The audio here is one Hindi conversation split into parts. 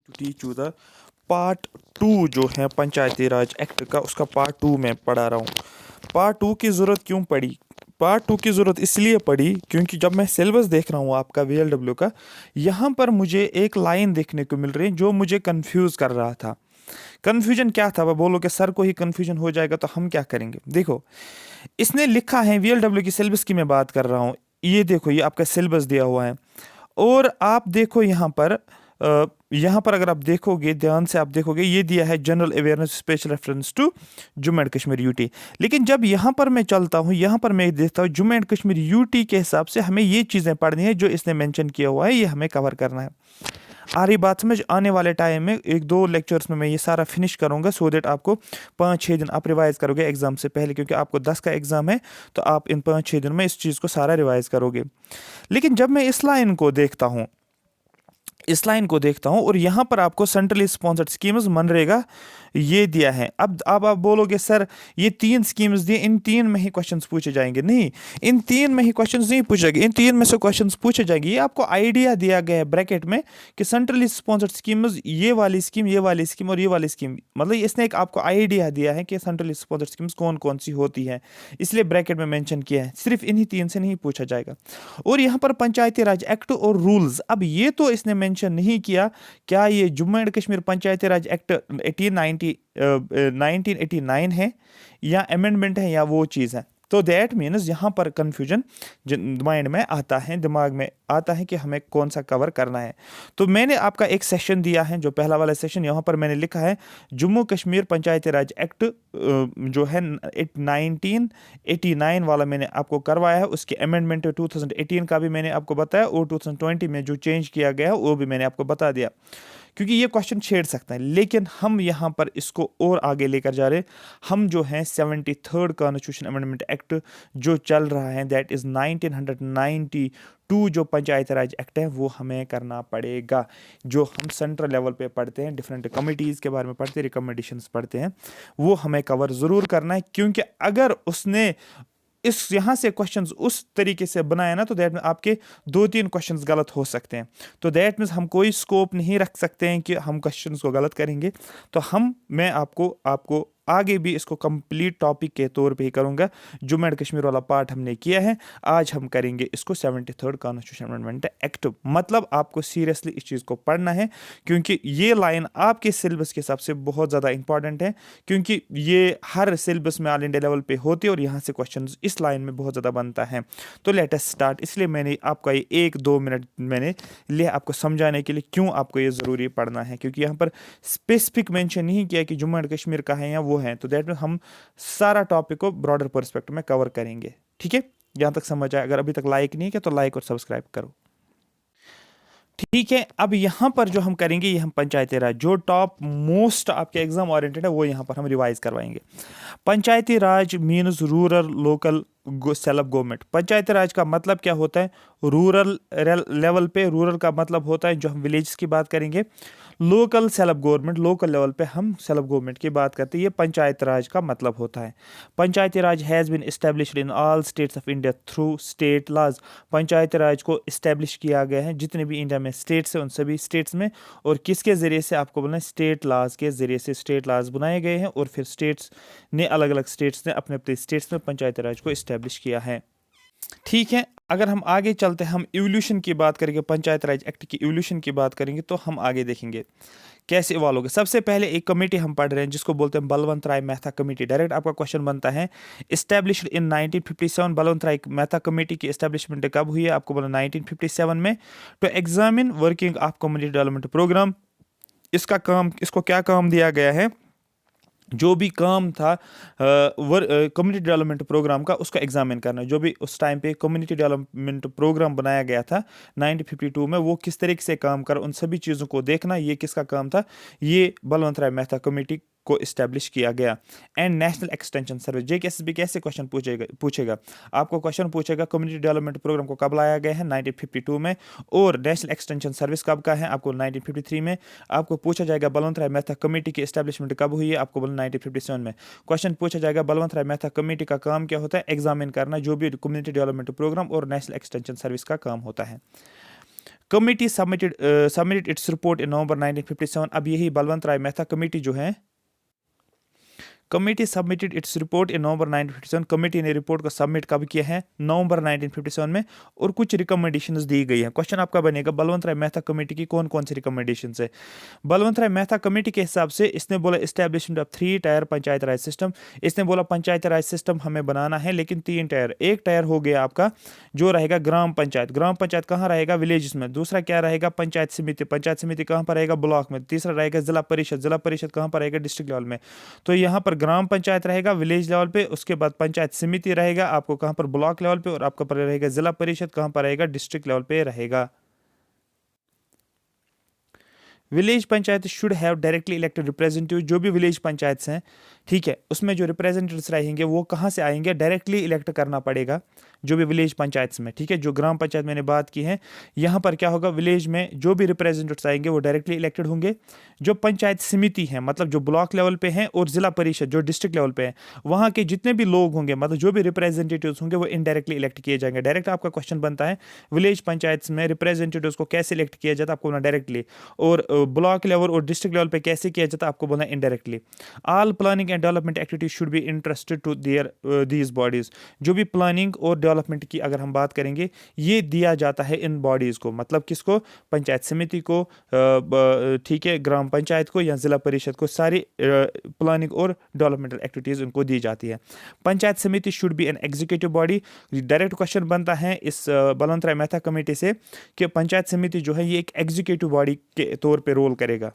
Teach you the part two जो है पंचायती राज एक्ट का, उसका पार्ट टू मैं पढ़ा रहा हूँ। पार्ट टू की ज़रूरत क्यों पड़ी? पार्ट टू की ज़रूरत इसलिए पड़ी क्योंकि जब मैं सिलेबस देख रहा हूँ आपका VLW का, यहाँ पर मुझे एक लाइन देखने को मिल रही है जो मुझे कंफ्यूज कर रहा था। कन्फ्यूजन क्या था? वह बोलो कि सर को ही कन्फ्यूजन हो जाएगा तो हम क्या करेंगे। देखो, इसने लिखा है, VLW की सिलेबस की मैं बात कर रहा हूँ। ये देखो, ये आपका सिलेबस दिया हुआ है और आप देखो यहाँ पर अगर आप देखोगे, ध्यान से आप देखोगे, ये दिया है general awareness special reference to Jammu and Kashmir UT. लेकिन जब यहाँ पर मैं चलता हूँ, यहाँ पर मैं देखता हूँ जम्मू एंड कश्मीर यूटी के हिसाब से हमें ये चीज़ें पढ़नी है जो इसने मेंशन किया हुआ है, ये हमें कवर करना है। आ रही बात समझ? आने वाले टाइम में 1-2 लेक्चर्स में मैं ये सारा फिनिश करूंगा, सो दैट आपको 5-6 दिन आप रिवाइज करोगे एग्जाम से पहले, क्योंकि आपको 10 का एग्जाम है, तो आप इन 5-6 दिन में इस चीज़ को सारा रिवाइज करोगे। लेकिन जब मैं इस लाइन को देखता हूं और यहाँ पर आपको सेंट्रली स्पॉन्सर्ड स्कीम्स मनरेगा ये दिया है। अब आप बोलोगे सर ये 3 स्कीम्स दिए, इन 3 में ही क्वेश्चंस पूछे जाएंगे। नहीं, इन 3 में ही क्वेश्चंस नहीं पूछे जाएंगे, इन 3 में से क्वेश्चंस पूछे जाएंगे। ये आपको आइडिया दिया गया है ब्रैकेट में कि सेंट्रली स्पॉन्सर्ड स्कीम्स, ये वाली स्कीम, ये वाली स्कीम और ये वाली स्कीम, मतलब इसने एक आपको आइडिया दिया है कि सेंट्रली स्पॉन्सर्ड स्कीम्स कौन कौन सी होती है, इसलिए ब्रैकेट में मेंशन किया है। सिर्फ इन्हीं 3 से नहीं पूछा जाएगा। और यहाँ पर पंचायती राज एक्ट और रूल्स, अब ये तो इसने मेंशन नहीं किया क्या ये Jammu and Kashmir Panchayati Raj act 1989 है या अमेंडमेंट है या वो चीज़ है। तो दैट मीन्स यहाँ पर कंफ्यूजन माइंड में आता है, दिमाग में आता है कि हमें कौन सा कवर करना है। तो मैंने आपका एक सेशन दिया है, जो पहला वाला सेशन, यहाँ पर मैंने लिखा है जम्मू कश्मीर पंचायती राज एक्ट जो है 1989 वाला मैंने आपको करवाया है। उसके अमेंडमेंट 2018 का भी मैंने आपको बताया और 2020 में जो चेंज किया गया है वो भी मैंने आपको बता दिया, क्योंकि ये क्वेश्चन छेड़ सकता है। लेकिन हम यहाँ पर इसको और आगे लेकर जा रहे, हम जो है 73rd कॉन्स्टिट्यूशन अमेंडमेंट एक्ट जो चल रहा है, दैट इज 1992 जो पंचायती राज एक्ट है, वो हमें करना पड़ेगा। जो हम सेंट्रल लेवल पे पढ़ते हैं, डिफरेंट कमिटीज़ के बारे में पढ़ते हैं, रिकमेंडेशंस पढ़ते हैं, वो हमें कवर ज़रूर करना है। क्योंकि अगर उसने इस यहाँ से क्वेश्चंस उस तरीके से बनाया ना, तो दैट में आपके 2-3 क्वेश्चंस गलत हो सकते हैं। तो दैट मीन्स हम कोई स्कोप नहीं रख सकते हैं कि हम क्वेश्चंस को गलत करेंगे। तो मैं आपको आगे भी इसको कंप्लीट टॉपिक के तौर पे ही करूंगा। जम्मू एंड कश्मीर वाला पार्ट हमने किया है, आज हम करेंगे इसको 73rd कॉन्स्टिट्यूशन अमेंडमेंट एक्ट। मतलब आपको सीरियसली इस चीज़ को पढ़ना है, क्योंकि ये लाइन आपके सिलेबस के हिसाब से बहुत ज़्यादा इंपॉर्टेंट है, क्योंकि ये हर सिलेबस में ऑल इंडिया लेवल पे होती है और यहाँ से क्वेश्चन इस लाइन में बहुत ज़्यादा बनता है। तो लेट अस स्टार्ट। इसलिए मैंने आपका ये 1-2 मिनट मैंने लिया आपको समझाने के लिए क्यों आपको ये ज़रूरी पढ़ना है, क्योंकि यहाँ पर स्पेसिफिक मेंशन नहीं किया कि जम्मू एंड कश्मीर का है या वो है। तो दैट में हम सारा टॉपिक को ब्रॉडर पर्सपेक्टिव में कवर करेंगे। ठीक है, यहाँ तक समझ आए? अगर अभी तक लाइक नहीं किया तो लाइक और सब्सक्राइब करो। ठीक है, अब यहाँ पर जो हम करेंगे, ये हम पंचायती राज जो टॉप मोस्ट आपके एग्जाम ओरिएंटेड है, वो यहाँ पर हम रिवाइज करवाएंगे। Panchayati raj means rural local self government. Panchayati raj का मतलब क्या होता है? रूरल लेवल पे, रूरल का मतलब होता है जो हम विलेज की बात करेंगे। Local self government, local level पे हम सेल्फ गवर्नमेंट की बात करते हैं। ये पंचायत राज का मतलब होता है। Panchayati raj has been established in all states of India through state laws. Panchayati raj को इस्टेब्लिश किया गया है जितने भी इंडिया में स्टेट्स हैं, उन सभी स्टेट्स में। और किसके ज़रिए से? आपको बोलना है स्टेट लॉज के ज़रिए से। स्टेट लॉज बनाए गए हैं और फिर स्टेट्स ने, अलग अलग स्टेट्स ने अपने अपने स्टेट्स में पंचायती राज को इस्टेब्लिश किया है। ठीक है, अगर हम आगे चलते हैं, हम इवोल्यूशन की बात करेंगे, पंचायत राज एक्ट की इवोल्यूशन की बात करेंगे, तो हम आगे देखेंगे कैसे इवॉल्व होगा। सबसे पहले एक कमेटी हम पढ़ रहे हैं जिसको बोलते हैं बलवंत राय मेहता कमेटी। डायरेक्ट आपका क्वेश्चन बनता है, established in 1957। Balwant Rai Mehta committee की इस्टेब्लिशमेंट कब हुई है? आपको बोला 1957 में। To examine working of community development program. इसको क्या काम दिया गया है? जो भी काम था कम्युनिटी डेवलपमेंट प्रोग्राम का, उसका एग्जामिन करना। जो भी उस टाइम पे कम्युनिटी डेवलपमेंट प्रोग्राम बनाया गया था 1952 में, वो किस तरीके से काम कर, उन सभी चीज़ों को देखना। ये किसका काम था? ये बलवंत राय मेहता कमेटी को इस्टेब्लिश किया गया। And national extension service, JKSSB कैसे क्वेश्चन पूछेगा? आपको क्वेश्चन पूछेगा कम्युनिटी डेवलपमेंट प्रोग्राम को कब लाया गया है? 1952 में। और नेशनल एक्सटेंशन सर्विस कब का है? आपको 1953 में। आपको पूछा जाएगा बलवंत राय मेहता कमेटी की एस्टेब्लिशमेंट कब हुई है? आपको बोलना 1957 में। क्वेश्चन पूछा जाएगा बलवंत राय मेहता कमेटी का काम क्या होता है? एग्जामिन करना जो भी कम्युनिटी डेवलपमेंट प्रोग्राम और नेशनल एक्सटेंशन सर्विस का काम होता है। Committee submitted its report in November 1957। अब यही बलवंत राय मेहता कमेटी जो है, committee submitted its report in November 1957। Committee ने रिपोर्ट को सबमिट कब किया है? नवंबर 1957 में। और कुछ रिकमेंडेशंस दी गई हैं। क्वेश्चन आपका बनेगा बलवंत राय मेहता कमेटी की कौन कौन सी रिकमेंडेशंस है? बलवंत राय मेहता कमेटी के हिसाब से इसने बोला establishment of 3 tyre panchayat raj system. इसने बोला पंचायत राज सिस्टम हमें बनाना है, लेकिन 3 टायर। एक टायर हो गया आपका जो रहेगा ग्राम पंचायत। ग्राम पंचायत कहाँ रहेगा? विलेजेस में। दूसरा क्या रहेगा? पंचायत समिति। पंचायत समिति कहाँ पर रहेगा? ब्लॉक में। तीसरा रहेगा जिला परिषद। जिला परिषद कहाँ पर रहेगा? डिस्ट्रिक्ट लेवल में। तो यहाँ पर ग्राम पंचायत रहेगा विलेज लेवल पे, उसके बाद पंचायत समिति रहेगा आपको कहाँ पर? ब्लॉक लेवल पे। और आपका पर रहेगा जिला परिषद कहाँ पर रहेगा? डिस्ट्रिक्ट लेवल पे रहेगा। Village panchayat should have directly elected representative. जो भी विलेज पंचायत हैं, ठीक है, उसमें जो रिप्रेजेंटेटिव्स रहेंगे वो कहाँ से आएंगे? डायरेक्टली इलेक्ट करना पड़ेगा जो भी विलेज पंचायत में, ठीक है। जो ग्राम पंचायत मैंने बात की है, यहाँ पर क्या होगा? विलेज में जो भी रिप्रेजेंटेटिव्स आएंगे वो डायरेक्टली इलेक्टेड होंगे। जो पंचायत समिति है, मतलब जो ब्लॉक लेवल पे हैं, और जिला परिषद जो डिस्ट्रिक्ट लेवल पे है, वहाँ के जितने भी लोग होंगे, मतलब जो भी रिप्रेजेंटेटिव्स होंगे, वो इनडायरेक्टली इलेक्ट किए जाएंगे। डायरेक्ट आपका क्वेश्चन बनता है विलेज पंचायत में रिप्रेजेंटेटिव्स को कैसे इलेक्ट किया जाता है? आपको बोलना डायरेक्टली। और ब्लॉक लेवल और डिस्ट्रिक्ट लेवल पे कैसे किया जाता है? आपको बोलना indirectly. All planning and development activities should be interested to their these bodies. जो भी प्लानिंग और डेवलपमेंट की अगर हम बात करेंगे, ये दिया जाता है इन बॉडीज को। मतलब किसको? पंचायत समिति को, ठीक है, ग्राम पंचायत को या जिला परिषद को। सारी प्लानिंग और डेवलपमेंटल एक्टिविटीज उनको दी जाती है। पंचायत समिति should be an executive body. Direct question बनता है इस बलवंत राय मेहता कमेटी से कि पंचायत समिति जो है ये एक एग्जीक्यूटिव बॉडी के तौर पे रोल करेगा।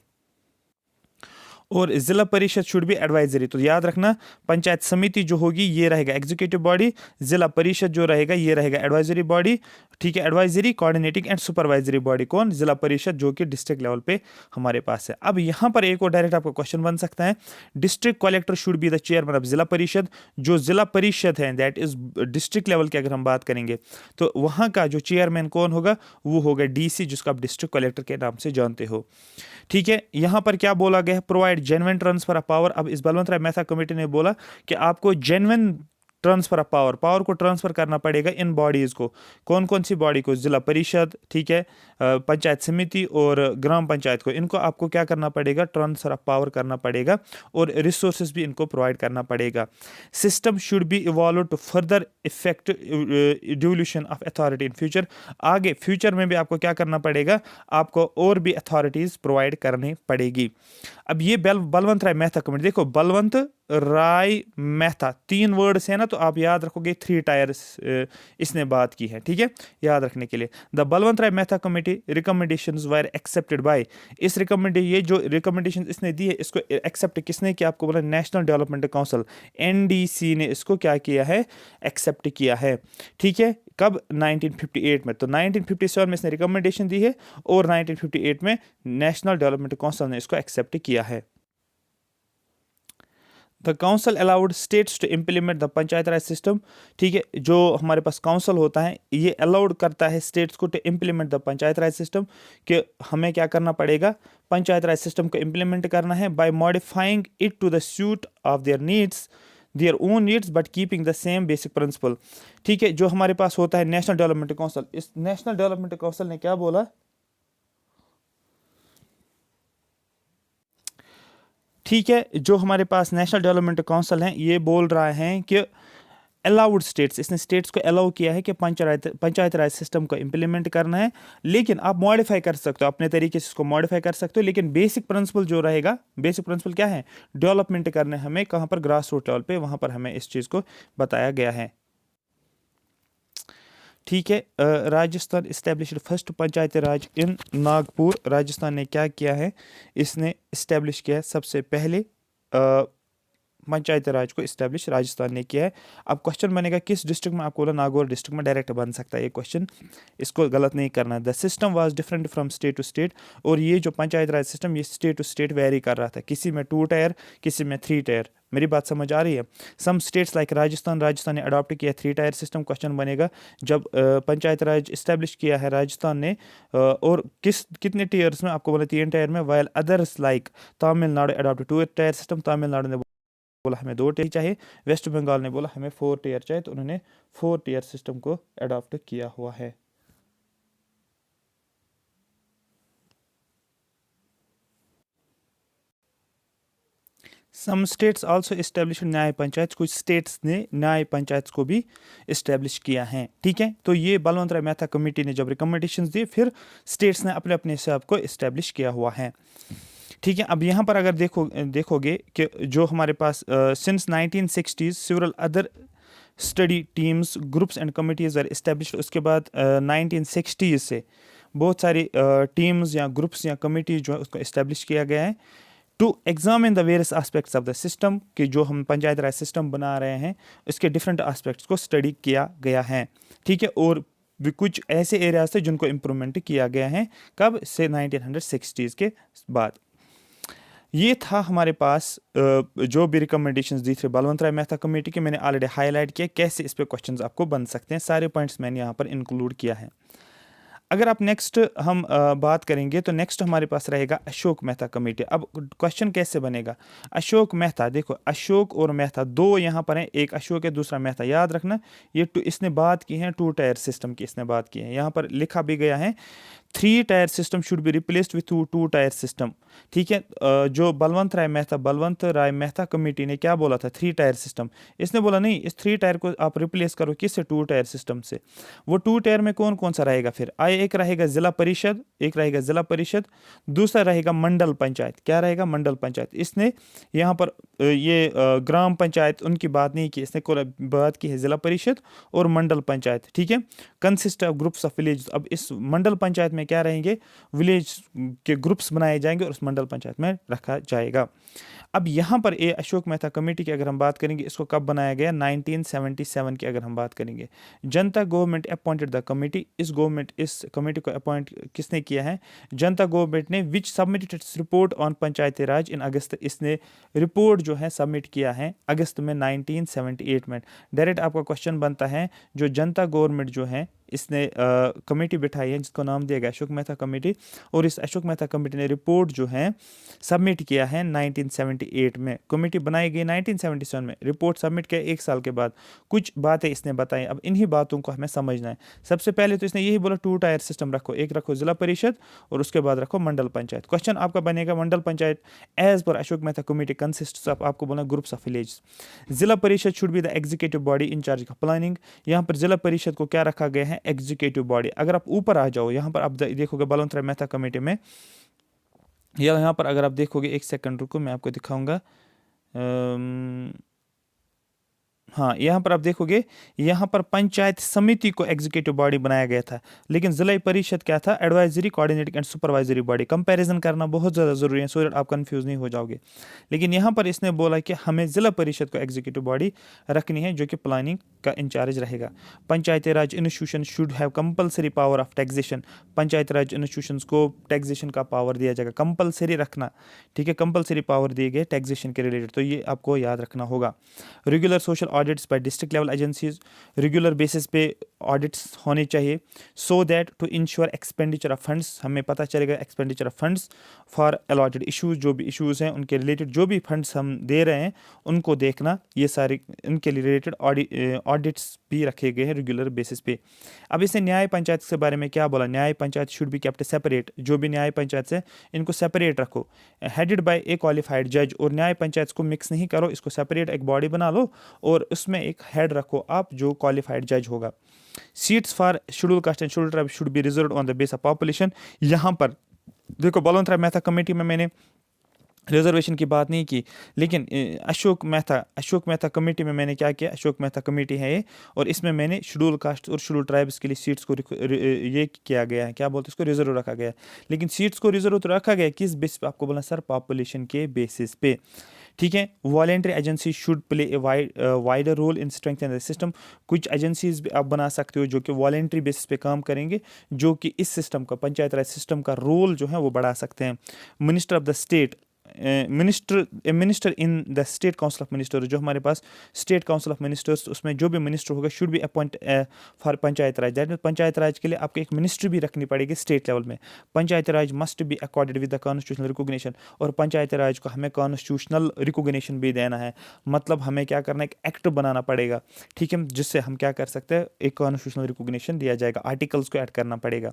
और Zila Parishad should B advisory. तो याद रखना, पंचायत समिति जो होगी ये रहेगा एग्जीक्यूटिव बॉडी, जिला परिषद जो रहेगा ये रहेगा एडवाइजरी बॉडी, ठीक है। Advisory, coordinating and supervisory body कौन? जिला परिषद, जो कि डिस्ट्रिक्ट लेवल पे हमारे पास है। अब यहाँ पर एक और डायरेक्ट आपको क्वेश्चन बन सकता है, district collector should be the chairman of Zila परिषद। जो जिला परिषद है, दैट इज डिस्ट्रिक्ट लेवल की अगर हम बात करेंगे, तो वहाँ का जो चेयरमैन कौन होगा? वो होगा डीसी, जिसको आप डिस्ट्रिक्ट कलेक्टर के नाम से जानते हो, ठीक है। यहां पर क्या बोला गया है? Provide genuine transfer of power. अब इस बलवंत राय मेहता कमेटी ने बोला कि आपको genuine transfer of power, power को ट्रांसफर करना पड़ेगा इन बॉडीज को। कौन कौन सी बॉडी को? जिला परिषद, ठीक है, पंचायत समिति और ग्राम पंचायत को। इनको आपको क्या करना पड़ेगा? ट्रांसफर ऑफ पावर करना पड़ेगा और रिसोर्सेज भी इनको प्रोवाइड करना पड़ेगा। System should be evolve to further effect devolution of authority in future. आगे फ्यूचर में भी आपको क्या करना पड़ेगा? आपको और भी अथॉरिटीज प्रोवाइड करनी पड़ेगी। अब ये बलवंत राय मेहता कमेटी, देखो बलवंत राय मेहता 3 वर्ड्स है ना, तो आप याद रखोगे 3 टायर्स इसने बात की है, ठीक है, याद रखने के लिए। The Balwant Rai Mehta committee recommendations were accepted by. इस ये जो रिकमेंडेशंस इसने दी है, इसको एक्सेप्ट किसने किया? आपको बोला नेशनल डेवलपमेंट काउंसिल, एनडीसी ने इसको क्या किया है? एक्सेप्ट किया है, ठीक है। कब? 1958 में। तो 1957 में इसने रिकमेंडेशन दी है और 1958 में नेशनल डेवलपमेंट काउंसिल ने इसको एक्सेप्ट किया है। The council allowed states to implement the panchayat raj system, ठीक है। जो हमारे पास काउंसिल होता है ये अलाउड करता है स्टेट्स को to implement the panchayat raj system, कि हमें क्या करना पड़ेगा? पंचायत राज सिस्टम को इम्प्लीमेंट करना है by modifying it to the suit of their needs, their own needs, but keeping the same basic principle, ठीक है। जो हमारे पास होता है नेशनल डेवलपमेंट काउंसिल, इस नेशनल डेवलपमेंट काउंसिल ने क्या बोला? ठीक है, जो हमारे पास नेशनल डेवलपमेंट काउंसिल है ये बोल रहा है कि अलाउड स्टेट्स, इसने स्टेट्स को अलाउ किया है कि पंचायत राज सिस्टम को इम्प्लीमेंट करना है, लेकिन आप मॉडिफाई कर सकते हो अपने तरीके से, इसको मॉडिफाई कर सकते हो, लेकिन बेसिक प्रिंसिपल जो रहेगा, बेसिक प्रिंसिपल क्या है? डेवलपमेंट करने हमें कहाँ पर? ग्रास रूट लेवल पे, वहाँ पर हमें इस चीज़ को बताया गया है, ठीक है। राजस्थान इस्टेब्लिश्ड फर्स्ट पंचायती राज इन नागपुर। राजस्थान ने क्या किया है? इसने इस्टेब्लिश किया है सबसे पहले पंचायती राज को इस्टेब्लिश राजस्थान ने किया है। अब क्वेश्चन बनेगा किस डिस्ट्रिक्ट में? आपको बोला नागौर डिस्ट्रिक्ट में, डायरेक्ट बन सकता है ये क्वेश्चन, इसको गलत नहीं करना है। The system was different from state to state. और ये जो पंचायत राज सिस्टम ये स्टेट टू स्टेट वेरी कर रहा था, किसी में 2 टायर, किसी में 3 टायर। मेरी बात समझ आ रही है? सम स्टेट्स लाइक राजस्थान ने अडॉप्ट किया 3 टायर सिस्टम। क्वेश्चन बनेगा जब पंचायत राज इस्टेब्लिश किया है राजस्थान ने, और कितने टीयर्स में? आपको बोला 3 टायर में। While others like Tamil Nadu adopt 2 tier system. Tamil Nadu ने बोला हमें 2 टीयर चाहिए, वेस्ट बंगाल ने बोला हमें 4 टीयर चाहिए, तो उन्होंने 4 टीयर सिस्टम को अडॉप्ट किया हुआ है। सम स्टेट्स आल्सो इस्टेब्लिश न्याय पंचायत, कुछ स्टेट्स ने न्याय पंचायत को भी इस्टेब्लिश किया है। ठीक है, तो ये बलवंत राय मेहता कमेटी ने जब रिकमेंडेशंस दी, फिर स्टेट्स ने अपने अपने हिसाब को इस्टेब्लिश किया हुआ है। ठीक है, अब यहाँ पर अगर देखोगे कि जो हमारे पास since 1960s several other study teams groups and committees are established. उसके बाद 1960s से बहुत सारी टीम्स या ग्रुप्स या कमिटीज जो है उसको इस्टेब्लिश किया गया है to examine the various aspects of the system, कि जो हम पंचायत राज सिस्टम बना रहे हैं उसके डिफरेंट एस्पेक्ट्स को स्टडी किया गया है। ठीक है, और भी कुछ ऐसे एरियाज थे जिनको इम्प्रूवमेंट किया गया है, कब से 1960s के बाद। ये था हमारे पास जो भी रिकमेंडेशंस दी थी बलवंत राय मेहता कमेटी के, मैंने ऑलरेडी हाईलाइट किया कैसे इस पे क्वेश्चंस आपको बन सकते हैं, सारे पॉइंट्स मैंने यहाँ पर इंक्लूड किया है। अगर आप नेक्स्ट हम बात करेंगे तो नेक्स्ट हमारे पास रहेगा अशोक मेहता कमेटी। अब क्वेश्चन कैसे बनेगा, अशोक मेहता, देखो अशोक और मेहता दो यहाँ पर हैं, एक अशोक है दूसरा मेहता, याद रखना ये इसने बात की है 2 टायर सिस्टम की, इसने बात की है, यहाँ पर लिखा भी गया है 3 tier system should be replaced with 2 tier system. ठीक है, जो बलवंत राय मेहता कमेटी ने क्या बोला था 3 टायर सिस्टम, इसने बोला नहीं, इस 3 टायर को आप रिप्लेस करो किससे, 2 टायर सिस्टम से। वो 2 टायर में कौन कौन सा रहेगा फिर, एक रहेगा जिला परिषद, दूसरा रहेगा मंडल पंचायत। क्या रहेगा, मंडल पंचायत। इसने यहाँ पर ये ग्राम पंचायत उनकी बात नहीं की, इसने बात की है जिला परिषद और मंडल पंचायत। ठीक है, consist of groups of village. अब इस मंडल पंचायत में क्या रहेंगे, विलेज के ग्रुप्स बनाए जाएंगे और उस मंडल पंचायत में रखा जाएगा। अब यहाँ पर ये अशोक मेहता कमेटी की अगर हम बात करेंगे, इसको कब बनाया गया, 1977 की अगर हम बात करेंगे। जनता गवर्नमेंट अपॉइंटेड द कमेटी, इस कमेटी को अपॉइंट किसने किया है, जनता गवर्नमेंट ने, विच सबमिटेड इट्स रिपोर्ट ऑन पंचायती राज इन अगस्त। इसने रिपोर्ट जो है सबमिट किया है अगस्त में 1978 में। डायरेक्ट आपका क्वेश्चन बनता है, जो जनता गवर्नमेंट जो है इसने कमेटी बिठाई है जिसको नाम दिया गया अशोक मेहता कमेटी, और इस अशोक मेहता कमेटी ने रिपोर्ट जो है सबमिट किया है 1978 में। कमेटी बनाई गई 1977 में, रिपोर्ट सबमिट किया 1 साल के बाद। कुछ बातें इसने बताई, अब इन्हीं बातों को हमें समझना है। सबसे पहले तो इसने यही बोला 2 टायर सिस्टम रखो, एक रखो जिला परिषद और उसके बाद रखो मंडल पंचायत। क्वेश्चन आपका बनेगा मंडल पंचायत एज पर Ashok Mehta committee consist of, आपको बोला groups of village. Zila Parishad should be the executive body in charge of planning. यहाँ पर जिला परिषद को क्या रखा गया है, एग्जीक्यूटिव बॉडी। अगर आप ऊपर आ जाओ, यहाँ पर आप देखोगे बलवंत राय मेहता कमेटी में, या यहाँ पर अगर आप देखोगे, एक सेकंड रुको मैं आपको दिखाऊंगा। हाँ, यहाँ पर आप देखोगे, यहाँ पर पंचायत समिति को एग्जीक्यूटिव बॉडी बनाया गया था, लेकिन जिला परिषद क्या था, advisory, coordinating and supervisory body. Comparison करना बहुत ज़्यादा ज़रूरी है, सो दैट आप कंफ्यूज नहीं हो जाओगे। लेकिन यहाँ पर इसने बोला कि हमें जिला परिषद को एग्जीक्यूटिव बॉडी रखनी है जो कि प्लानिंग का इंचार्ज रहेगा। पंचायती राज institution should have compulsory power of taxation. Panchayati Raj institution को टैक्सेशन का पावर दिया जाएगा, कंपलसरी रखना। ठीक है, कंपलसरी पावर दिए गए टैक्सेशन के रिलेटेड, तो ये आपको याद रखना होगा। Regular social audits by district level agencies, regular basis पे ऑडिट्स होने चाहिए, so that to ensure expenditure of funds, हमें पता चलेगा expenditure of funds for allotted issues, जो भी इश्यूज हैं उनके रिलेटेड जो भी फंड्स हम दे रहे हैं उनको देखना, ये सारे इनके रिलेटेड ऑडिट्स भी रखे गए हैं रेगुलर बेसिस पे। अब इसने न्याय पंचायत के बारे में क्या बोला, न्याय panchayat should be kept separate, जो भी न्याय पंचायत है इनको सेपरेट रखो, हेडेड बाय ए क्वालिफाइड जज। और न्याय पंचायत को मिक्स नहीं करो, इसको सेपरेट एक बॉडी बना लो और उसमें एक हेड रखो आप जो क्वालिफाइड जज होगा। Seats for schedule caste and schedule tribe should be reserved on the base of population. यहाँ पर देखो बलवंत राय मेहता कमेटी में मैंने रिजर्वेशन की बात नहीं की, लेकिन अशोक मेहता कमेटी में मैंने क्या किया, अशोक मेहता कमेटी है ये, और इसमें मैंने शेड्यूल कास्ट और शेड्यूल ट्राइब्स के लिए सीट्स को ये किया गया है, क्या बोलते हैं इसको, रिजर्व रखा गया है। लेकिन सीट्स को रिजर्व तो रखा गया किस बेस पे, आपको बोला सर पॉपुलेशन के बेसिस पे। ठीक है, voluntary agency should play a wider role in strengthening the system. कुछ एजेंसीज भी आप बना सकते हो जो कि वॉलेंट्री बेसिस पे काम करेंगे, जो कि इस सिस्टम का, पंचायत राज सिस्टम का रोल जो है वो बढ़ा सकते हैं। Minister of the state, minister in the state council of minister, जो हमारे पास स्टेट काउंसिल ऑफ मिनिस्टर्स, उसमें जो भी मिनिस्टर होगा should be appoint for panchayat raj. That mean panchayat raj के लिए आपको एक मिनिस्ट्री भी रखनी पड़ेगी स्टेट लेवल में। Panchayat raj must be accorded with the constitutional recognition, और पंचायत राज को हमें कॉन्स्टिट्यूशनल रिकॉग्निशन भी देना है, मतलब हमें क्या करना है, एक एक्ट बनाना पड़ेगा। ठीक है, जिससे हम क्या कर सकते हैं, एक कॉन्स्टिट्यूशनल रिकॉग्निशन दिया जाएगा, आर्टिकल्स को ऐड करना पड़ेगा।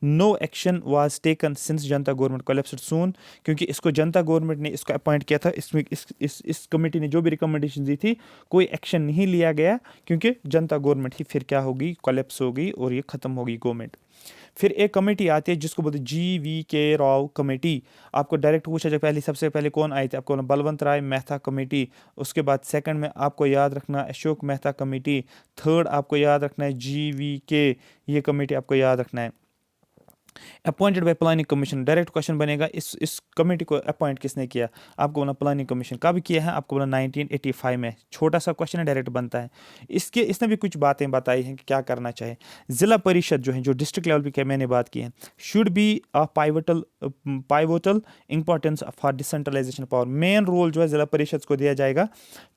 No action was taken since Janata government collapsed soon, क्योंकि इसको जनता गवर्नमेंट ने इसको अपॉइंट किया था, इसमें इस कमेटी ने जो भी रिकमेंडेशन दी थी कोई एक्शन नहीं लिया गया, क्योंकि जनता गवर्नमेंट ही फिर क्या होगी, कोलैप्स हो गई और ये ख़त्म होगी गवर्नमेंट। फिर एक कमेटी आती है जिसको बोलते हैं GVK राव कमेटी। आपको डायरेक्ट पूछा जाए पहले, सबसे पहले कौन आई थी, आपको बोला बलवंत राय मेहता कमेटी। उसके बाद सेकंड में आपको याद रखना अशोक मेहता कमेटी। थर्ड आपको याद रखना है GVK, ये कमेटी आपको याद रखना है। Appointed by planning commission, direct question बनेगा इस कमेटी को अपॉइंट किसने किया, आपको बोला प्लानिंग कमीशन। कब किया है, आपको बोला 1985 में। छोटा सा क्वेश्चन है, डायरेक्ट बनता है। इसने भी कुछ बातें बताई हैं कि क्या करना चाहिए। जिला परिषद जो है, जो डिस्ट्रिक्ट लेवल पे क्या मैंने बात की है, should be a pivotal importance for decentralisation power. Main role जो है जिला परिषद को दिया जाएगा,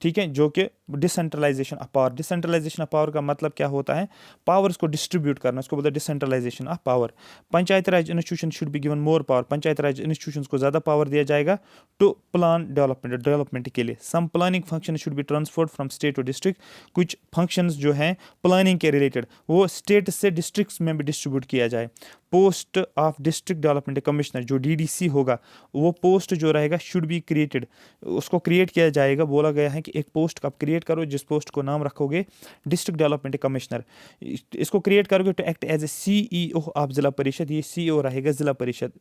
ठीक है, जो कि decentralisation of power. Decentralisation of power का मतलब क्या होता है, पावर्स को डिस्ट्रीब्यूट करना, उसको बोलते हैं decentralisation of power. Panchayati Raj institution should be given more power, Panchayati Raj institutions को ज़्यादा पावर दिया जाएगा टू प्लान डेवलपमेंट के लिए। Some planning function should be transferred from state to district, कुछ फंक्शंस जो हैं प्लानिंग के रिलेटेड वो स्टेट से डिस्ट्रिक्ट्स में भी डिस्ट्रीब्यूट किया जाए। Post of district development commissioner, जो DDC होगा, वो पोस्ट जो रहेगा शुड बी क्रिएटेड, उसको क्रिएट किया जाएगा। बोला गया है कि एक पोस्ट का आप क्रिएट करो जिस पोस्ट को नाम रखोगे डिस्ट्रिक्ट डेवलपमेंट कमिश्नर। इसको क्रिएट करोगे to act as a CEO of Zila Parishad, ये CEO रहेगा Zila Parishad.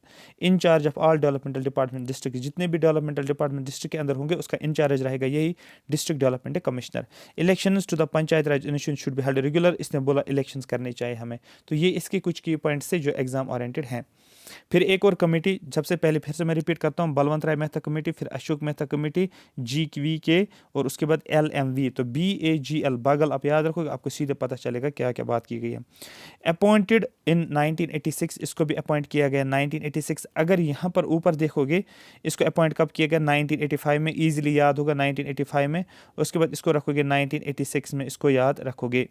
In-charge of all developmental department district, जितने भी डेवलपमेंटल डिपार्टमेंट डिस्ट्रिक्ट के अंदर होंगे उसका इंचार्ज रहेगा यही district development commissioner. Elections to the panchayat Raj institution should be held regular, इसने बोला इलेक्शंस करने चाहिए हमें। तो ये इसके कुछ की पॉइंट्स से जो एग्जाम ओरिएंटेड हैं। फिर एक और कमेटी, सबसे पहले फिर से मैं रिपीट करता हूँ, बलवंत राय मेहता कमेटी, फिर अशोक मेहता कमेटी, GVK, और उसके बाद LMV। तो BAGL बागल आप याद रखोगे, आपको सीधे पता चलेगा क्या क्या बात की गई है। अपॉइंटेड इन 1986, इसको भी अपॉइंट किया गया 1986। अगर यहाँ पर ऊपर देखोगे इसको अपॉइंट कब किया गया, 1985 में, ईजिली याद होगा 1985 में। उसके बाद इसको रखोगे 1986 में, इसको याद रखोगे।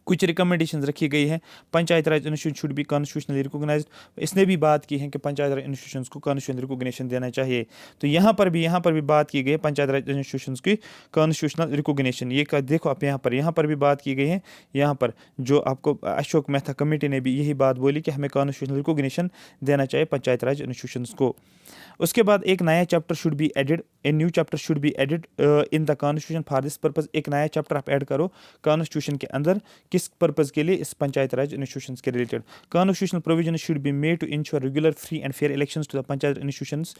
कुछ रिकमेंडेशंस रखी गई है, पंचायत राज institution should be constitutionally recognised, इसने भी बात की है कि पंचायत राज इंस्टीट्यूशंस को कॉन्स्टिट्यूशनल रिकॉग्निशन देना चाहिए। तो यहाँ पर भी बात की गई है पंचायत राज इंस्टीट्यूशंस की कॉन्स्टिट्यूशनल रिकॉग्निशन। ये देखो आप यहाँ पर भी बात की गई है। यहाँ पर जो आपको अशोक मेहता कमेटी ने भी यही बात बोली कि हमें कॉन्स्टिट्यूशनल रिकॉग्निशन देना चाहिए पंचायत राज इंस्टीट्यूशंस को। उसके बाद एक नया chapter should be added, a new chapter should be added in the constitution for this purpose. एक नया चैप्टर आप ऐड करो कॉन्स्टिट्यूशन के अंदर, किस पर्पज के लिए, इस पंचायत राज इंस्टीट्यूशंस के related. Constitutional provision should be made to ensure regular free and fair elections to the panchayat institutions.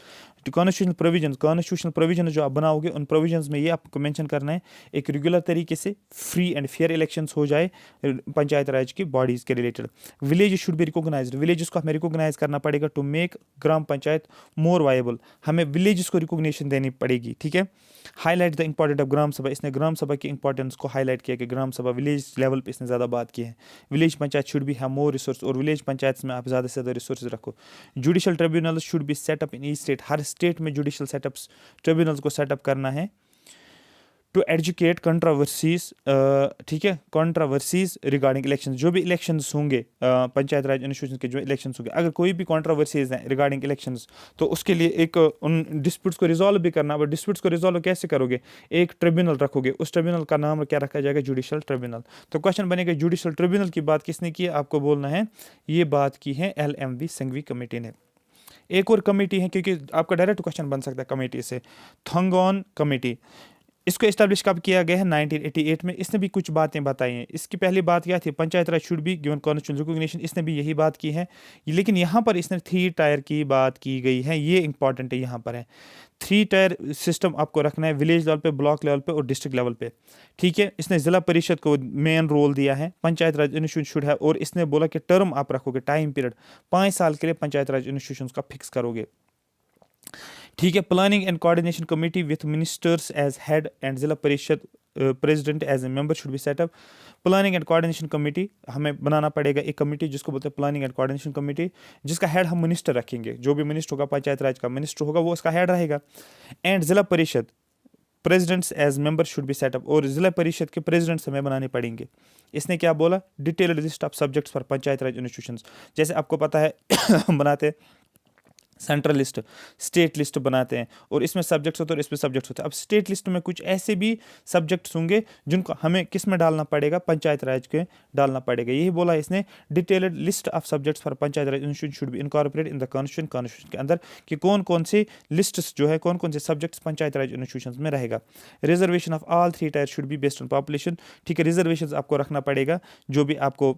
Constitutional provision जो आप बनाओगे उन प्रोविजंस में ये आपको मेंशन करना है, एक रेगुलर तरीके से फ्री एंड फेयर इलेक्शंस हो जाए पंचायत राज की बॉडीज के related. Village should be recognised, villages को हमें रिकॉग्नाइज करना पड़ेगा to make gram panchayat more viable, हमें विलेजेस को रिकॉग्निशन देनी पड़ेगी, ठीक है। Highlight the important of gram sabha, इसने ग्राम सभा की इंपॉर्टेंस को हाईलाइट किया कि ग्राम सभा विलेज लेवल पे इसने ज़्यादा बात की है। Village panchayat should be have more resource, और विलेज पंचायत में आप ज़्यादा से ज़्यादा रिसोर्सेज रखो। Judicial tribunal should be setup in each state, her state में जुडिशल सेटअप्स ट्रिब्यूनल्स को सेटअप करना है। टू एजुकेट कंट्रोवर्सीज, ठीक है, कंट्रोवर्सीज रिगार्डिंग इलेक्शन, जो भी इलेक्शंस होंगे पंचायत राज इंस्टीट्यूशन के जो इलेक्शंस होंगे, अगर कोई भी कंट्रोवर्सीज हैं रिगार्डिंग इलेक्शंस तो उसके लिए एक उन डिस्प्यूट्स को रिजॉल्व भी करना। अब डिस्प्यूट्स को रिजॉल्व कैसे करोगे, एक ट्रिब्यूनल रखोगे, उस ट्रिब्यूनल का नाम क्या रखा जाएगा, जुडिशल ट्रिब्यूनल। तो क्वेश्चन बनेगा जुडिशल ट्रिब्यूनल की बात किसने की है, आपको बोलना है ये बात की है LMV संघवी कमेटी ने। एक और कमेटी है, क्योंकि आपका डायरेक्ट क्वेश्चन बन सकता है कमेटी से, थंगॉन कमेटी। इसको इस्टेब्लिश कब किया गया है, 1988 में। इसने भी कुछ बातें बताई हैं। इसकी पहली बात क्या थी, panchayat raj should be given constitutional recognition, इसने भी यही बात की है। लेकिन यहाँ पर इसने 3 टायर की बात की गई है, ये इंपॉर्टेंट है। यहाँ पर है 3 टायर सिस्टम आपको रखना है, विलेज लेवल पे, ब्लॉक लेवल पे और डिस्ट्रिक्ट लेवल पे, ठीक है। इसने जिला परिषद को मेन रोल दिया है, पंचायत राज इंस्टीट्यूशन शुड है, और इसने बोला कि टर्म आप रखोगे, टाइम पीरियड 5 साल के लिए पंचायत राज इंस्टीट्यूशन का फिक्स करोगे, ठीक है। Planning and coordination committee with ministers as head and Zila Parishad president as a member should be set up. Planning and coordination committee हमें बनाना पड़ेगा, एक कमेटी जिसको बोलते हैं प्लानिंग एंड कोऑर्डिनेशन कमेटी, जिसका हेड हम मिनिस्टर रखेंगे, जो भी मिनिस्टर होगा पंचायत राज का मिनिस्टर होगा वो उसका हेड रहेगा। And Zila Parishad presidents as member should be set up, और जिला परिषद के प्रेसिडेंट्स हमें बनाने पड़ेंगे। इसने क्या बोला, detailed list of subjects for panchayat Raj institutions, जैसे आपको पता है हम बनाते सेंट्रल लिस्ट, स्टेट लिस्ट बनाते हैं और इसमें सब्जेक्ट्स होते हैं और इसमें सब्जेक्ट्स होते हैं। अब स्टेट लिस्ट में कुछ ऐसे भी सब्जेक्ट्स होंगे जिनको हमें किस में डालना पड़ेगा, पंचायत राज के डालना पड़ेगा। यही बोला इसने, detailed list of subjects for panchayat Raj institution should B incorporate in the constitution के अंदर कि कौन कौन से लिस्ट्स जो है, कौन कौन से सब्जेक्ट्स पंचायत राज इंस्टीट्यूशन में रहेगा। Reservation of all 3 tyre should be based on population, ठीक है, रिजर्वेशन आपको रखना पड़ेगा जो भी आपको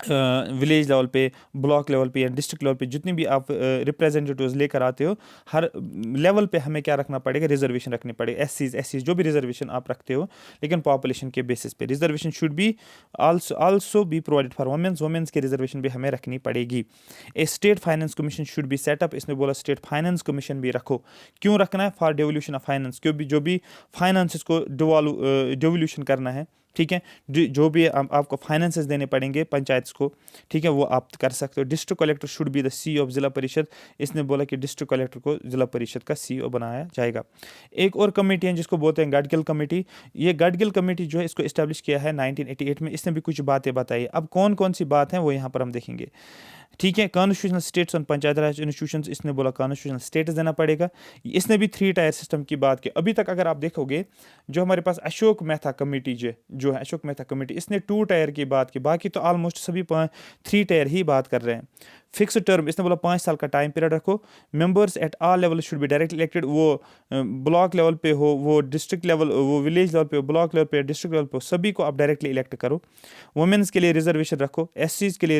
विलेज लेवल पे, ब्लॉक लेवल पे या डिस्ट्रिक्ट लेवल पे जितनी भी आप रिप्रेजेंटेटिव्स लेकर आते हो, हर लेवल पे हमें क्या रखना पड़ेगा, रिजर्वेशन रखनी पड़ेगी। एससीज जो भी रिजर्वेशन आप रखते हो, लेकिन पॉपुलेशन के बेसिस पे reservation should be also be provided for womens की रिजर्वेशन भी हमें रखनी पड़ेगी। A state finance commission should be set up, इसने बोला स्टेट फाइनेंस कमीशन भी रखो। क्यों रखना है? फॉर डेवोल्यूशन ऑफ फाइनेंस, क्योंकि जो भी फाइनेंस को डेवोल्यूशन करना है, ठीक है, जो भी आपको फाइनेंसेस देने पड़ेंगे पंचायत को, ठीक है, वो आप कर सकते हो। District collector should be the CEO of Zila परिषद, इसने बोला कि डिस्ट्रिक्ट कलेक्टर को जिला परिषद का सीईओ बनाया जाएगा। एक और कमेटी है जिसको बोलते हैं गडगिल कमेटी। ये गडगिल कमेटी जो है इसको इस्टेब्लिश किया है 1988 में। इसने भी कुछ बातें बताई। अब कौन कौन सी बात है वो यहाँ पर हम देखेंगे, ठीक है। Constitutional states on panchayat Raj institutions, इसने बोला कॉन्स्टिट्यूशनल स्टेटस देना पड़ेगा। इसने भी 3 टायर सिस्टम की बात की। अभी तक अगर आप देखोगे जो हमारे पास अशोक मेहता कमेटी जो है अशोक मेहता कमेटी, इसने 2 टायर की बात की, बाकी तो ऑलमोस्ट सभी 3 टायर ही बात कर रहे हैं। फिक्स टर्म, इसने बोला 5 साल का टाइम पीरियड रखो। Members at all level should be directly elected, वो ब्लॉक लेवल पे हो, वो डिस्ट्रिक्ट लेवल, वो विलेज लेवल पे, ब्लॉक लेवल पे, डिस्ट्रिक्ट लेवल पे, सभी को आप डायरेक्टली इलेक्ट करो। वुमेन्स के लिए रिजर्वेशन रखो, एसटीज के लिए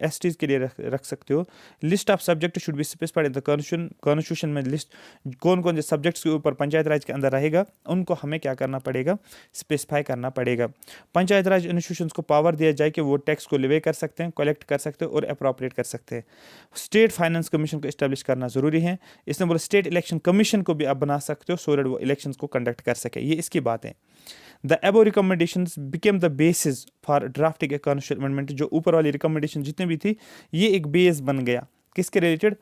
एसटीज के लिए रख सकते हो। List of subject should be specified in the constitution में लिस्ट कौन कौन से सब्जेक्ट्स के ऊपर पंचायत राज के अंदर रहेगा, उनको हमें क्या करना पड़ेगा, स्पेसिफाई करना पड़ेगा। पंचायत राज इंस्टीट्यूशंस को पावर दिया जाए कि वो टैक्स को लेवे कर सकते हैं, कलेक्ट कर सकते हैं और अप्रोप्रिएट कर सकते हैं। स्टेट फाइनेंस कमीशन को इस्टेब्लिश करना जरूरी है। इसने बोला स्टेट इलेक्शन कमीशन को भी आप बना सकते हो सो दैट वो इलेक्शंस को कंडक्ट कर सके। ये इसकी बात है। द एबो recommendations became the basis for drafting a constitution amendment, जो ऊपर वाली रिकमेंडेशन जितनी भी थी ये एक बेस बन गया किसके रिलेटेड,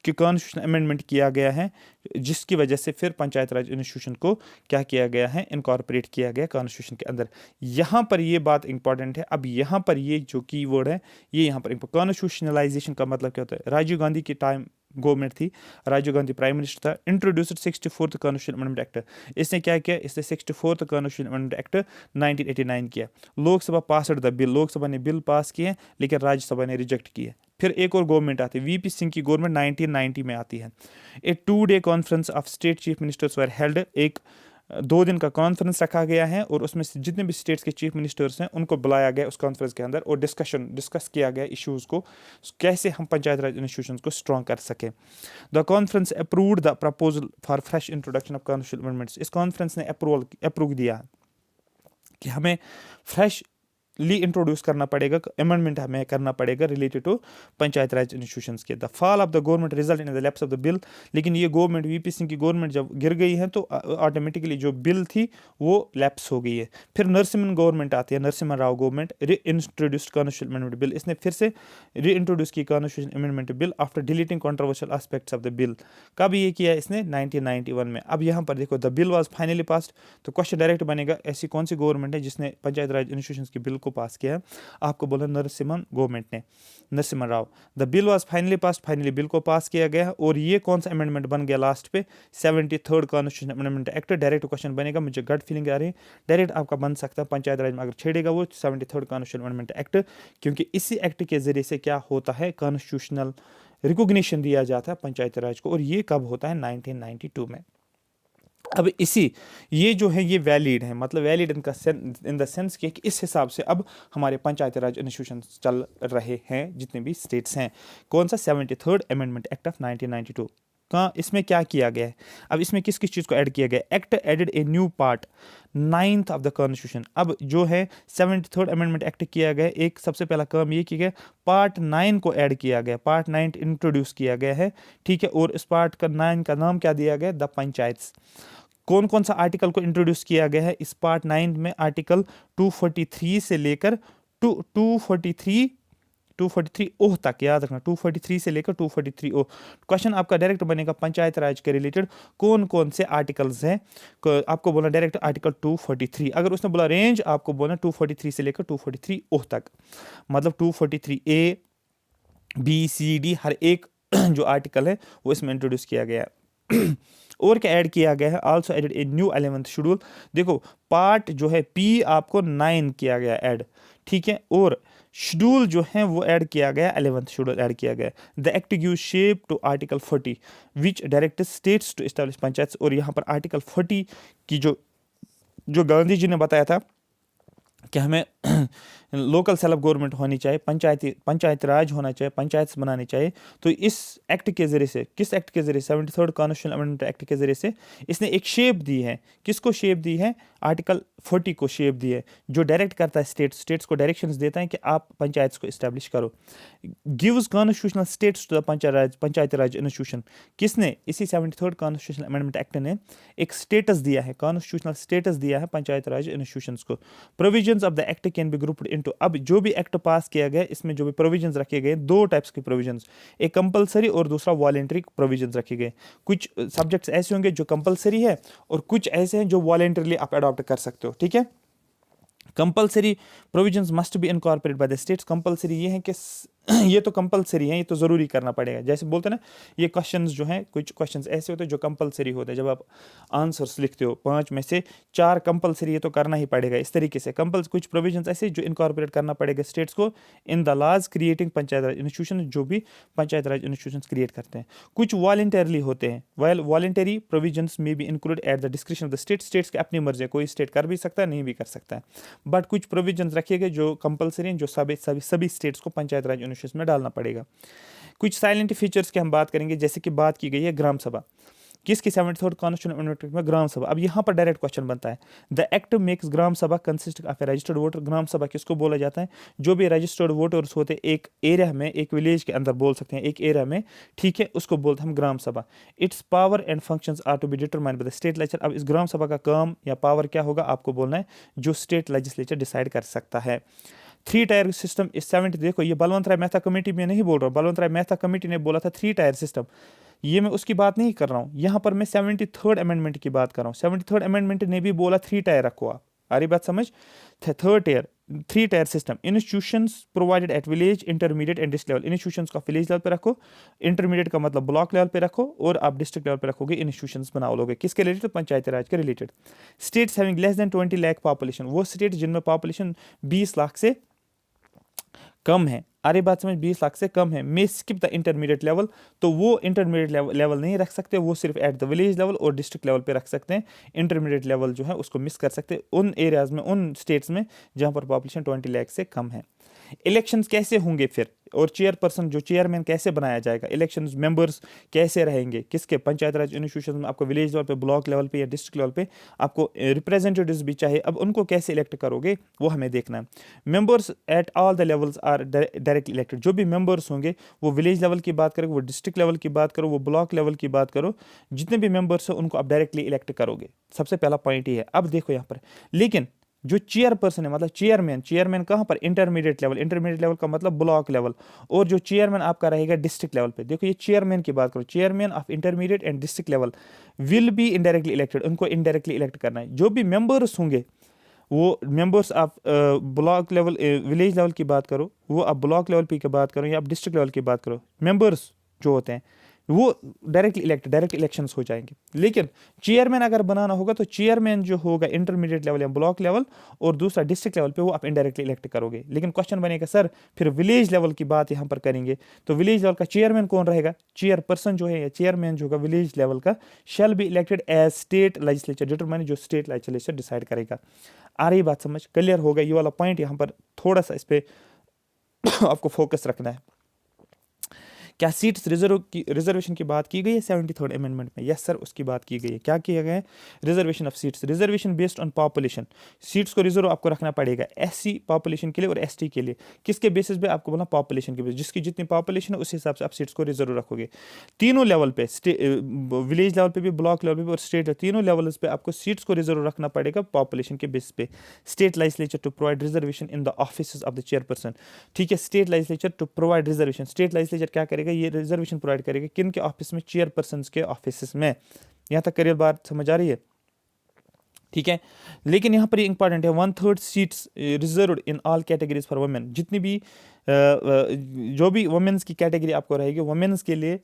कि कॉन्स्टिट्यूशन अमेंडमेंट किया गया है, जिसकी वजह से फिर पंचायत राज इंस्टीट्यूशन को क्या किया गया है, इनकॉर्पोरेट किया गया कॉन्स्टिट्यूशन के अंदर। यहाँ पर ये बात इंपॉर्टेंट है। अब यहाँ पर ये जो कीवर्ड है ये यहाँ पर कॉन्स्टिट्यूशनलाइजेशन का मतलब क्या होता है। राजीव गांधी की टाइम गवर्नमेंट थी, राजीव गांधी प्राइम मिनिस्टर था, introduced 64th constitution amendment act. इसने क्या किया, इसने 64th कॉन्स्टिट्यूशन अमेंडमेंट एक्ट 1989 किया। Lok Sabha passed the bill, Lok Sabha ने बिल पास किए लेकिन राज्यसभा ने रिजेक्ट किए। फिर एक और गवर्नमेंट आती है, वीपी सिंह की गवर्नमेंट 1990 में आती है। ए 2-day conference of state chief ministers were held, एक 2 दिन का कॉन्फ्रेंस रखा गया है और उसमें से जितने भी स्टेट्स के चीफ मिनिस्टर्स हैं उनको बुलाया गया उस कॉन्फ्रेंस के अंदर और डिस्कस किया गया इश्यूज़ को, कैसे हम पंचायत राज इंस्टीट्यूशंस को स्ट्रॉन्ग कर सकें। The conference approved the proposal for fresh introduction of constitutional amendments. इस कॉन्फ्रेंस ने अप्रूव दिया कि हमें फ्रेश इंट्रोड्यूस करना पड़ेगा, अमेंडमेंट हमें करना पड़ेगा related to panchayat Raj institutions के। The fall of the government result in the lapse of the bill, लेकिन ये गवर्नमेंट वीपी सिंह की गवर्नमेंट जब गिर गई है तो ऑटोमेटिकली जो बिल थी वो लैप्स हो गई है। फिर नरसिम्हन गवर्नमेंट आती है, नरसिम्हा राव गवर्नमेंट, री इंट्रोड्यूस्ड कॉन्स्टिट्यूशन अमेंडमेंट बिल, इसने फिर से री इंट्रोड्यूस की constitution amendment bill after deleting controversial aspects of the bill. कब ये किया इसने, 1991 में। अब यहाँ पर देखो the bill was finally passed, तो क्वेश्चन डायरेक्ट बनेगा ऐसी कौन सी गवर्नमेंट है जिसने पंचायत राज इंस्टीट्यूशंस के बिल को पास किया है। आपको बोला नरसिम्हन गवर्नमेंट ने, Narasimha Rao. The bill was finally pass, finally bill को पास किया गया और ये कौन सा अमेंडमेंट बन गया लास्ट पे, 73rd constitution amendment act. Direct question बनेगा, मुझे गट फीलिंग आ रही है डायरेक्ट आपका बन सकता है पंचायत राज में अगर छेड़ेगा वो 73rd कॉन्स्टिट्यूशन अमेंडमेंट एक्ट, क्योंकि इसी एक्ट के जरिए से क्या होता है, कॉन्स्टिट्यूशनल रिकॉग्निशन दिया जाता है पंचायत राज को, और ये कब होता है, 1992 में। अब ये जो है ये वैलिड है, मतलब वैलिड इन द सेंस कि इस हिसाब से अब हमारे पंचायत राज इंस्टीट्यूशन चल रहे हैं जितने भी स्टेट्स हैं। कौन सा, 73rd अमेंडमेंट एक्ट ऑफ 1992 का। इसमें क्या किया गया है, अब इसमें किस किस चीज़ को ऐड किया गया, act added a new part 9th of the constitution. अब जो है 73rd अमेंडमेंट एक्ट किया गया, एक सबसे पहला काम ये किया गया, पार्ट 9 को ऐड किया गया, पार्ट 9 इंट्रोड्यूस किया गया है, ठीक है। और इस पार्ट का 9 का नाम क्या दिया गया, द पंचायत्स। कौन कौन सा आर्टिकल को इंट्रोड्यूस किया गया है इस पार्ट 9 में, आर्टिकल 243 से लेकर 243 ओह तक, याद रखना 243 से लेकर 243 ओह। क्वेश्चन आपका डायरेक्ट बनेगा पंचायत राज के रिलेटेड कौन कौन से आर्टिकल्स हैं, आपको बोला डायरेक्ट आर्टिकल 243। अगर उसने बोला रेंज, आपको बोला 243 से लेकर 243 ओह तक, मतलब 243 ए बी सी डी हर एक जो आर्टिकल है वो इसमें इंट्रोड्यूस किया गया है। और क्या ऐड किया गया है, also added a new 11th schedule. देखो पार्ट जो है पी आपको 9 किया गया ऐड, ठीक है, और शेड्यूल जो है वो ऐड किया गया, 11th शेड्यूल ऐड किया गया। The act gives shape to article 40 which direct states to establish panchayat. और यहाँ पर आर्टिकल 40 की जो गांधी जी ने बताया था कि हमें लोकल सेल्फ गवर्नमेंट होनी चाहिए, पंचायती राज होना चाहिए, पंचायत बनानी चाहिए। तो इस एक्ट के ज़रिए से, किस एक्ट के ज़रिए, 73rd कॉन्स्टिट्यूशनल अमेंडमेंट एक्ट के ज़रिए से इसने एक शेप दी है। किसको शेप दी है? आर्टिकल 40 को शेप दी है, जो डायरेक्ट करता है स्टेट्स को डायरेक्शंस देता है कि आप पंचायत को इस्टेब्लिश करो। Gives constitutional status to the Panchayati Raj institution. किसने? इसी 73rd कॉन्स्टिट्यूशनल अमेंडमेंट एक्ट ने एक स्टेटस दिया है, कॉन्स्टिट्यूशनल स्टेटस दिया है पंचायती राज इंस्टीट्यूशंस को। Provisions of the act can be grouped into, अब जो भी एक्ट पास किया गया इसमें जो भी प्रोविजंस रखे गए, दो टाइप्स के प्रोविजंस, एक कंपलसरी और दूसरा वॉलेंटरी प्रोविजंस रखे गए। कुछ सब्जेक्ट्स ऐसे होंगे जो कंपलसरी है और कुछ ऐसे हैं जो वॉलेंटरली आप अडॉप्ट कर सकते हो, ठीक है। Compulsory provisions must be incorporated by the states. Compulsory ये है कि ये तो कंपलसरी है, ये तो ज़रूरी करना पड़ेगा। जैसे बोलते हैं ना, ये क्वेश्चंस जो हैं, कुछ क्वेश्चंस ऐसे होते हैं जो कंपलसरी होते हैं। जब आप आंसर्स लिखते हो 5 में से 4 कंपलसरी, ये तो करना ही पड़ेगा। इस तरीके से कुछ प्रोविजंस ऐसे जो इनकॉर्पोरेट करना पड़ेगा स्टेट्स को in the laws creating Panchayat Raj institution, जो भी पंचायत राज इंस्टीट्यूशन क्रिएट करते हैं। कुछ वॉलेंटरली होते हैं, वेल वॉलेंटरी प्रोविजंस में be include at the description of the states की अपनी मर्जी है, कोई स्टेट कर भी सकता है, नहीं भी कर सकता है। बट कुछ प्रोविजंस रखे गए जो कंपलसरी हैं, जो सभी स्टेट्स को पंचायत राज इंस्टीट्यूशन में डालना पड़ेगा। कुछ साइलेंट फीचर्स की हम बात करेंगे, जैसे कि बात की गई है ग्राम सभा। किसकी? 73rd कॉन्स्टिट्यूशनल अमेंडमेंट में ग्राम सभा। अब यहाँ पर डायरेक्ट क्वेश्चन बनता है, the act makes gram sabha consist of a registered voter. Gram sabha किसको बोला जाता है? जो भी रजिस्टर्ड वोटर्स होते हैं एक एरिया में, एक विलेज के अंदर बोल सकते हैं, एक एरिया में, ठीक है, उसको बोलते हैं हम gram sabha. Its power and functions are to be determined by the state legislature. अब इस ग्राम सभा का काम या पावर क्या होगा आपको बोलना है, जो स्टेट लेजिस्लेचर डिसाइड कर सकता है। 3 टायर सिस्टम इस 70, देखो ये बलवंत राय मेहता कमेटी में नहीं बोल रहा हूँ, बलवंत राय मेहता कमेटी ने बोला था 3 टायर सिस्टम, ये मैं उसकी बात नहीं कर रहा हूँ। यहाँ पर मैं 73rd अमेंडमेंट की बात कर रहा हूँ। 73rd अमेंडमेंट ने भी बोला 3 टायर रखो आप, आ रही बात समझ? 3 tier system institutions provided at village, intermediate and district level. Institutions का विलेज लेवल पे रखो, इंटरमीडिएट का मतलब ब्लॉक लेवल पे रखो, और आप डिस्ट्रिक्ट लेवल पे रखोगे, इंस्टीट्यूशंस बना लोगे। किसके रिलेटेड? पंचायती राज के related. States having less than 20 lakh population, वो स्टेट जिनमें पॉपुलेशन 20 लाख से कम है, अरे बात समझ, 20 लाख से कम है, मे स्किप द इंटरमीडिएट लेवल। तो वो इंटरमीडिएट लेवल नहीं रख सकते, वो सिर्फ एट द विलेज लेवल और डिस्ट्रिक्ट लेवल पे रख सकते हैं। इंटरमीडिएट लेवल जो है उसको मिस कर सकते हैं उन एरियाज में, उन स्टेट्स में जहां पर पॉपुलेशन 20 लाख से कम है। इलेक्शंस कैसे होंगे फिर, और चेयरपर्सन जो चेयरमैन कैसे बनाया जाएगा, इलेक्शंस मेंबर्स कैसे रहेंगे, किसके? पंचायत राज इंस्टीट्यूशन में आपको विलेज लेवल पे, ब्लॉक लेवल पे या डिस्ट्रिक्ट लेवल पे आपको रिप्रेजेंटेटिव्स भी चाहिए। अब उनको कैसे इलेक्ट करोगे वो हमें देखना है। Members at all the levels are directly elected. जो भी मेंबर्स होंगे, वो विलेज लेवल की बात करो, वो डिस्ट्रिक्ट लेवल की बात करो, वो ब्लॉक लेवल की बात करो, जितने भी मेंबर्स हैं उनको आप डायरेक्टली इलेक्ट करोगे। सबसे पहला पॉइंट ही है। अब देखो यहाँ पर, लेकिन जो चेयरपर्सन है, मतलब चेयरमैन कहाँ पर? इंटरमीडिएट लेवल का मतलब ब्लॉक लेवल, और जो चेयरमैन आपका रहेगा डिस्ट्रिक्ट लेवल पे। देखो ये चेयरमैन की बात करो, chairman of intermediate and district level will be indirectly elected, उनको इनडायरेक्टली इलेक्ट करना है। जो भी मेंबर्स होंगे, वो मेंबर्स आप ब्लॉक लेवल, विलेज लेवल की बात करो, वो आप ब्लॉक लेवल की बात करो या आप डिस्ट्रिक्ट लेवल की बात करो, मेंबर्स जो होते हैं वो डायरेक्ट इलेक्शंस हो जाएंगे। लेकिन चेयरमैन अगर बनाना होगा तो चेयरमैन जो होगा इंटरमीडिएट लेवल या ब्लॉक लेवल, और दूसरा डिस्ट्रिक्ट लेवल पे, वो आप इनडायरेक्टली इलेक्ट करोगे। लेकिन क्वेश्चन बनेगा सर फिर विलेज लेवल की बात यहाँ पर करेंगे तो विलेज लेवल का चेयरमैन कौन रहेगा? चेयरपर्सन जो है या चेयरमैन जो होगा विलेज लेवल का, shall be elected as state legislature determine, जो स्टेट लेजिस्लेचर डिसाइड करेगा। आ रही बात समझ? क्लियर होगा ये वाला पॉइंट? यहाँ पर थोड़ा सा इस पर आपको फोकस रखना है। क्या सीट्स रिजर्वेशन की बात की गई है 73rd अमेंडमेंट में? यस सर, उसकी बात की गई है। क्या किया गया है? Reservation of seats, reservation based on population. Seats को रिजर्व आपको रखना पड़ेगा एससी पॉपुलेशन के लिए और एसटी के लिए। किसके बेसिस पे? आपको बोला पॉपुलेशन के बेसिस, जिसकी जितनी पॉपुलेशन है उस हिसाब से आप सीट्स को रिजर्व रखोगे। तीनों लेवल पे, विलेज लेवल पे भी, ब्लॉक लेवल पे भी और स्टेट, तीनों लेवल्स पे आपको सीट्स को रिजर्व रखना पड़ेगा पॉपुलेशन के बेसिस पे। State legislature to provide reservation in the office of the chairperson, ठीक है। State legislature to provide reservation, state legislature क्या करेगा? ये रिजर्वेशन प्रोवाइड करेगा किन के ऑफिस में? चेयरपर्सन के ऑफिस में। यहां तक करियर बात समझ आ रही है? ठीक है। लेकिन यहाँ पर ये इंपॉर्टेंट है, 1/3 seats reserved in all categories for women. जितनी भी जो भी वुमेन्स की कैटेगरी आपको रहेगी, वुमेन्स के लिए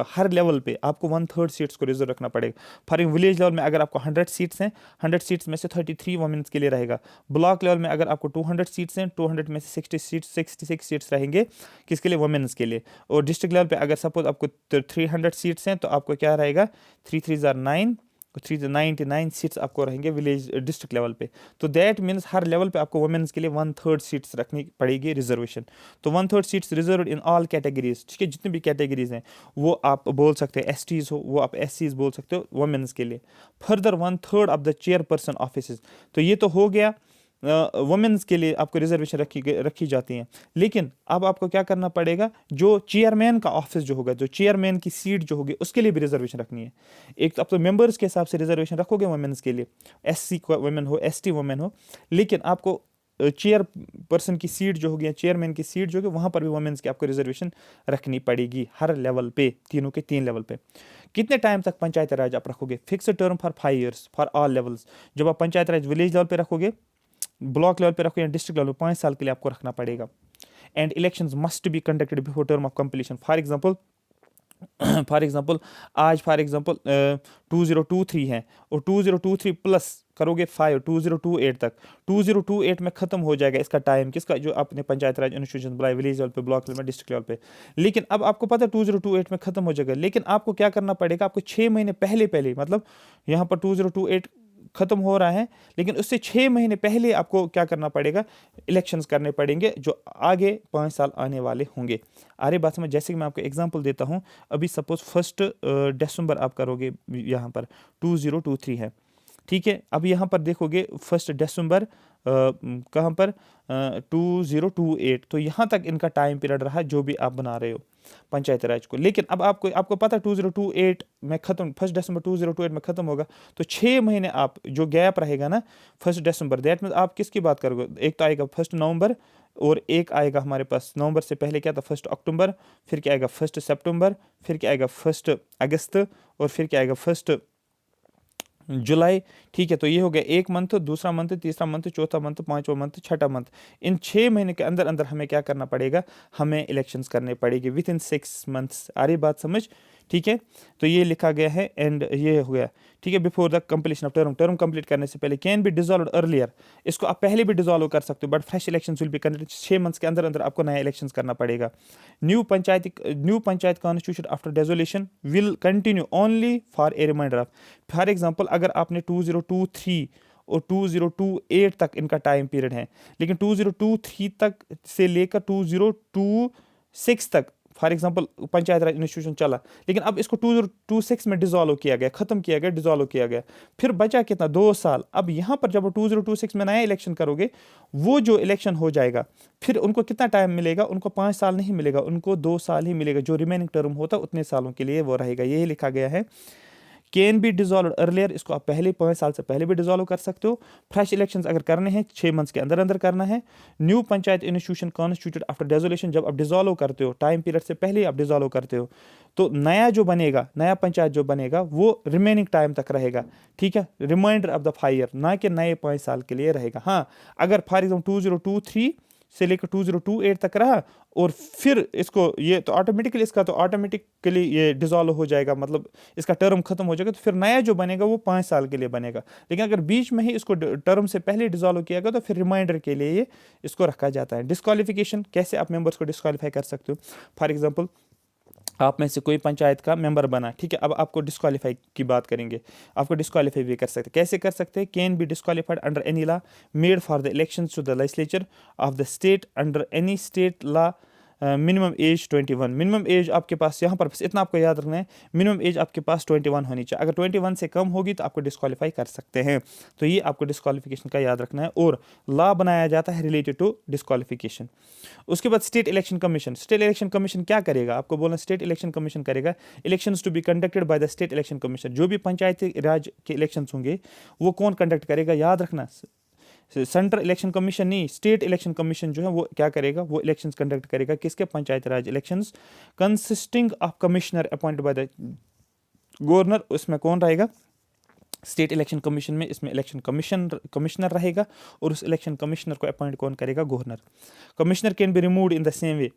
हर लेवल पे आपको 1/3 सीट्स को रिजर्व रखना पड़ेगा। फॉर विलेज लेवल में अगर आपको 100 सीट्स हैं, 100 सीट्स में से 33 वुमेन्स के लिए रहेगा। ब्लॉक लेवल में अगर आपको 200 सीट्स हैं, 200 में से 66 सीट्स रहेंगे किसके लिए, वुमेन्स के लिए। और डिस्ट्रिक्ट लेवल पे अगर सपोज आपको 300 सीट्स हैं तो आपको क्या रहेगा, 3 3 ज़ार 9, 399 सीट्स आपको रहेंगे विलेज डिस्ट्रिक्ट लेवल पे। तो दैट मीन्स हर लेवल पे आपको वुमेन्स के लिए 1/3 सीट्स रखनी पड़ेगी रिजर्वेशन। तो 1/3 seats reserve in all categories, ठीक है, जितनी भी कैटेगरीज हैं वो आप बोल सकते हैं। एसटीज हो वो आप एससीज बोल सकते हो वुमेन्स के लिए। Further 1/3 of the chairperson offices. तो ये तो हो गया वुमेन्स के लिए आपको रिजर्वेशन रखी जाती हैं। लेकिन अब आपको क्या करना पड़ेगा, जो चेयरमैन का ऑफिस जो होगा, जो चेयरमैन की सीट जो होगी उसके लिए भी रिजर्वेशन रखनी है। एक तो आप तो मेंबर्स के हिसाब से रिजर्वेशन रखोगे वुमेन्स के लिए, एससी वुमेन हो, एसटी वुमेन हो, लेकिन आपको चेयर पर्सन की सीट जो होगी या चेयरमैन की सीट जो होगी वहाँ पर भी वुमेन्स की आपको रिजर्वेशन रखनी पड़ेगी हर लेवल पे, तीनों के 3 लेवल पे। कितने टाइम तक पंचायती राज आप रखोगे, fixed term for 5 years for all levels. जब आप पंचायती राज विलेज लेवल पे रखोगे, ब्लॉक लेवल पे रखो या डिस्ट्रिक्ट लेवल पे, 5 साल के लिए आपको रखना पड़ेगा। And elections must be conducted before term of completion. For example आज फॉर एग्जांपल 2023 है और 2023 प्लस करोगे 5 2028 तक, 2028 में खत्म हो जाएगा इसका टाइम, किसका, जो आपने पंचायत राज इंस्टीट्यूशन बुलाए विलेज लेवल पे, ब्लॉक लेवल में, डिस्ट्रिक्ट लेवल पे। लेकिन अब आपको पता है 2028 में खत्म हो जाएगा, लेकिन आपको क्या करना पड़ेगा, आपको 6 महीने पहले मतलब यहाँ पर 2028 खत्म हो रहा है, लेकिन उससे 6 महीने पहले आपको क्या करना पड़ेगा, इलेक्शंस करने पड़ेंगे जो आगे 5 साल आने वाले होंगे। अरे बात समझ, जैसे कि मैं आपको एग्जांपल देता हूं, अभी सपोज 1 दिसंबर आप करोगे, यहाँ पर 2023 है, ठीक है। अब यहाँ पर देखोगे 1 दिसंबर कहाँ पर 2028, तो यहाँ तक इनका टाइम पीरियड रहा जो भी आप बना रहे हो पंचायती राज को। लेकिन अब आपको पता है 2028 में खत्म, 1 दिसंबर 2028 में खत्म होगा, तो 6 महीने आप जो गैप रहेगा ना 1 दिसंबर, दैट मीन आप किसकी बात करोगे, एक तो आएगा 1 नवंबर और एक आएगा हमारे पास नवंबर से पहले क्या था 1 अक्टूबर, फिर क्या आएगा 1 सितंबर, फिर क्या आएगा 1 अगस्त, और फिर क्या आएगा 1 जुलाई, ठीक है। तो ये हो गया एक मंथ, दूसरा मंथ, तीसरा मंथ, चौथा मंथ, पांचवा मंथ, छठा मंथ। इन 6 महीने के अंदर अंदर हमें क्या करना पड़ेगा, हमें इलेक्शंस करने पड़ेगी विद इन 6 मंथ्स। आ रही बात समझ, ठीक है। तो ये लिखा गया है एंड ये हो गया, ठीक है। Before the completion of term complete करने से पहले, कैन बी डिजॉल्व अर्लियर, इसको आप पहले भी डिजॉल्व कर सकते हो, but fresh election will be conducted. 6 months के अंदर अंदर आपको नया इलेक्शन करना पड़ेगा। New panchayat constitution after dissolution will continue only for a remainder of. For example अगर आपने 2023 और 2028 तक इनका टाइम पीरियड है, लेकिन 2023 तक से लेकर 2026 तक for example panchayat Raj institution चला, लेकिन अब इसको 2026 में डिजॉल्व किया गया, खत्म किया गया, डिजॉल्व किया गया, फिर बचा कितना, 2 साल। अब यहाँ पर जब 2026 में नया इलेक्शन करोगे, वो जो इलेक्शन हो जाएगा फिर उनको कितना टाइम मिलेगा, उनको 5 साल नहीं मिलेगा, उनको 2 साल ही मिलेगा। जो रिमेनिंग टर्म होता है उतने सालों के लिए वो रहेगा, यही लिखा गया है। कैन बी डिजॉल्व अर्लियर, इसको आप पहले 5 साल से पहले भी डिजॉल्व कर सकते हो। फ्रेश इलेक्शंस अगर करने हैं 6 मंथ्स के अंदर अंदर करना है। New panchayat institution constituted after dissolution, जब आप डिजॉल्व करते हो टाइम पीरियड से पहले आप डिजॉल्व करते हो, तो नया जो बनेगा, नया पंचायत जो बनेगा वो रिमेनिंग टाइम तक रहेगा, ठीक है, रिमाइंडर ऑफ द 5 ईयर, ना कि नए 5 साल के लिए रहेगा। हाँ, अगर फॉर एग्जाम्पल 2023 से लेकर 2028 तक रहा और फिर इसको ये तो ऑटोमेटिकली इसका तो ऑटोमेटिकली ये डिजॉल्व हो जाएगा, मतलब इसका टर्म खत्म हो जाएगा, तो फिर नया जो बनेगा वो 5 साल के लिए बनेगा। लेकिन अगर बीच में ही इसको टर्म से पहले डिजॉल्व किया गया तो फिर रिमाइंडर के लिए ये इसको रखा जाता है। डिस्क्वालिफिकेशन, कैसे आप मेंबर्स को डिस्क्वालीफाई कर सकते हो। फॉर एग्जाम्पल आप में से कोई पंचायत का मेंबर बना, ठीक है, अब आपको डिस्क्वालीफाई की बात करेंगे, आपको डिस्क्वालीफाई भी कर सकते हैं। कैसे कर सकते हैं, can be disqualified under any law made for the elections to the legislature of the state under any state law. Minimum age 21, minimum age आपके पास यहाँ पर बस इतना आपको याद रखना है, मिनिमम एज आपके पास 21 होनी चाहिए। अगर 21 से कम होगी तो आपको डिस्क्वालीफाई कर सकते हैं। तो ये आपको डिस्क्वालिफिकेशन का याद रखना है, और लॉ बनाया जाता है रिलेटेड टू डिस्क्वालिफिकेशन। उसके बाद state election commission, state election commission क्या करेगा, आपको बोलना स्टेट इलेक्शन कमीशन करेगा elections to be conducted by the state election commission. जो भी पंचायती राज के इलेक्शंस होंगे वो कौन कंडक्ट करेगा, याद रखना, सेंट्रल इलेक्शन कमीशन नहीं, स्टेट इलेक्शन कमीशन जो है वो क्या करेगा, वो इलेक्शंस कंडक्ट करेगा। किसके, panchayati raj elections, consisting of commissioner appointed by the governor. उसमें कौन रहेगा, स्टेट इलेक्शन कमीशन में इसमें इलेक्शन कमिश्नर रहेगा और उस इलेक्शन कमिश्नर को अपॉइंट कौन करेगा? Governor. Commissioner can be removed in the same way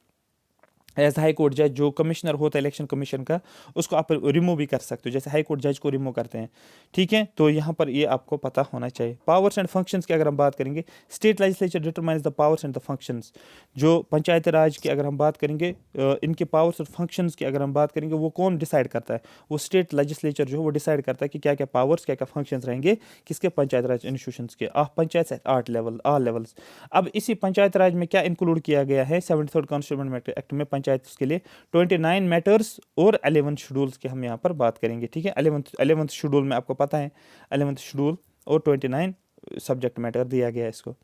as high court जज। जो कमिश्नर होता है इलेक्शन कमीशन का उसको आप रिमूव भी कर सकते हो, जैसे हाई कोर्ट जज को रिमूव करते हैं, ठीक है। तो यहाँ पर ये आपको पता होना चाहिए। पावर्स एंड फंक्शंस की अगर हम बात करेंगे, state legislature determines the powers and the functions. जो पंचायती राज की अगर हम बात करेंगे, इनके पावर्स और फंक्शंस की अगर हम बात करेंगे, वो कौन डिसाइड करता है? वो स्टेट लेजिस्लेचर जो है वो डिसाइड करता है कि क्या क्या पावर्स क्या क्या फंक्शंस रहेंगे किसके? पंचायत राज इंस्टीट्यूशंस के, पंचायत से ऑल लेवल्स। अब इसी पंचायत राज में क्या इंक्लूड किया गया है 73rd कॉन्स्टिट्यूशन एक्ट में? पंचायत के लिए 29 मैटर्स और 11 शेड्यूल्स की हम यहाँ पर बात करेंगे, ठीक है। 11th शेड्यूल में आपको पता है 11th शेड्यूल और 29 सब्जेक्ट मैटर दिया गया है इसको।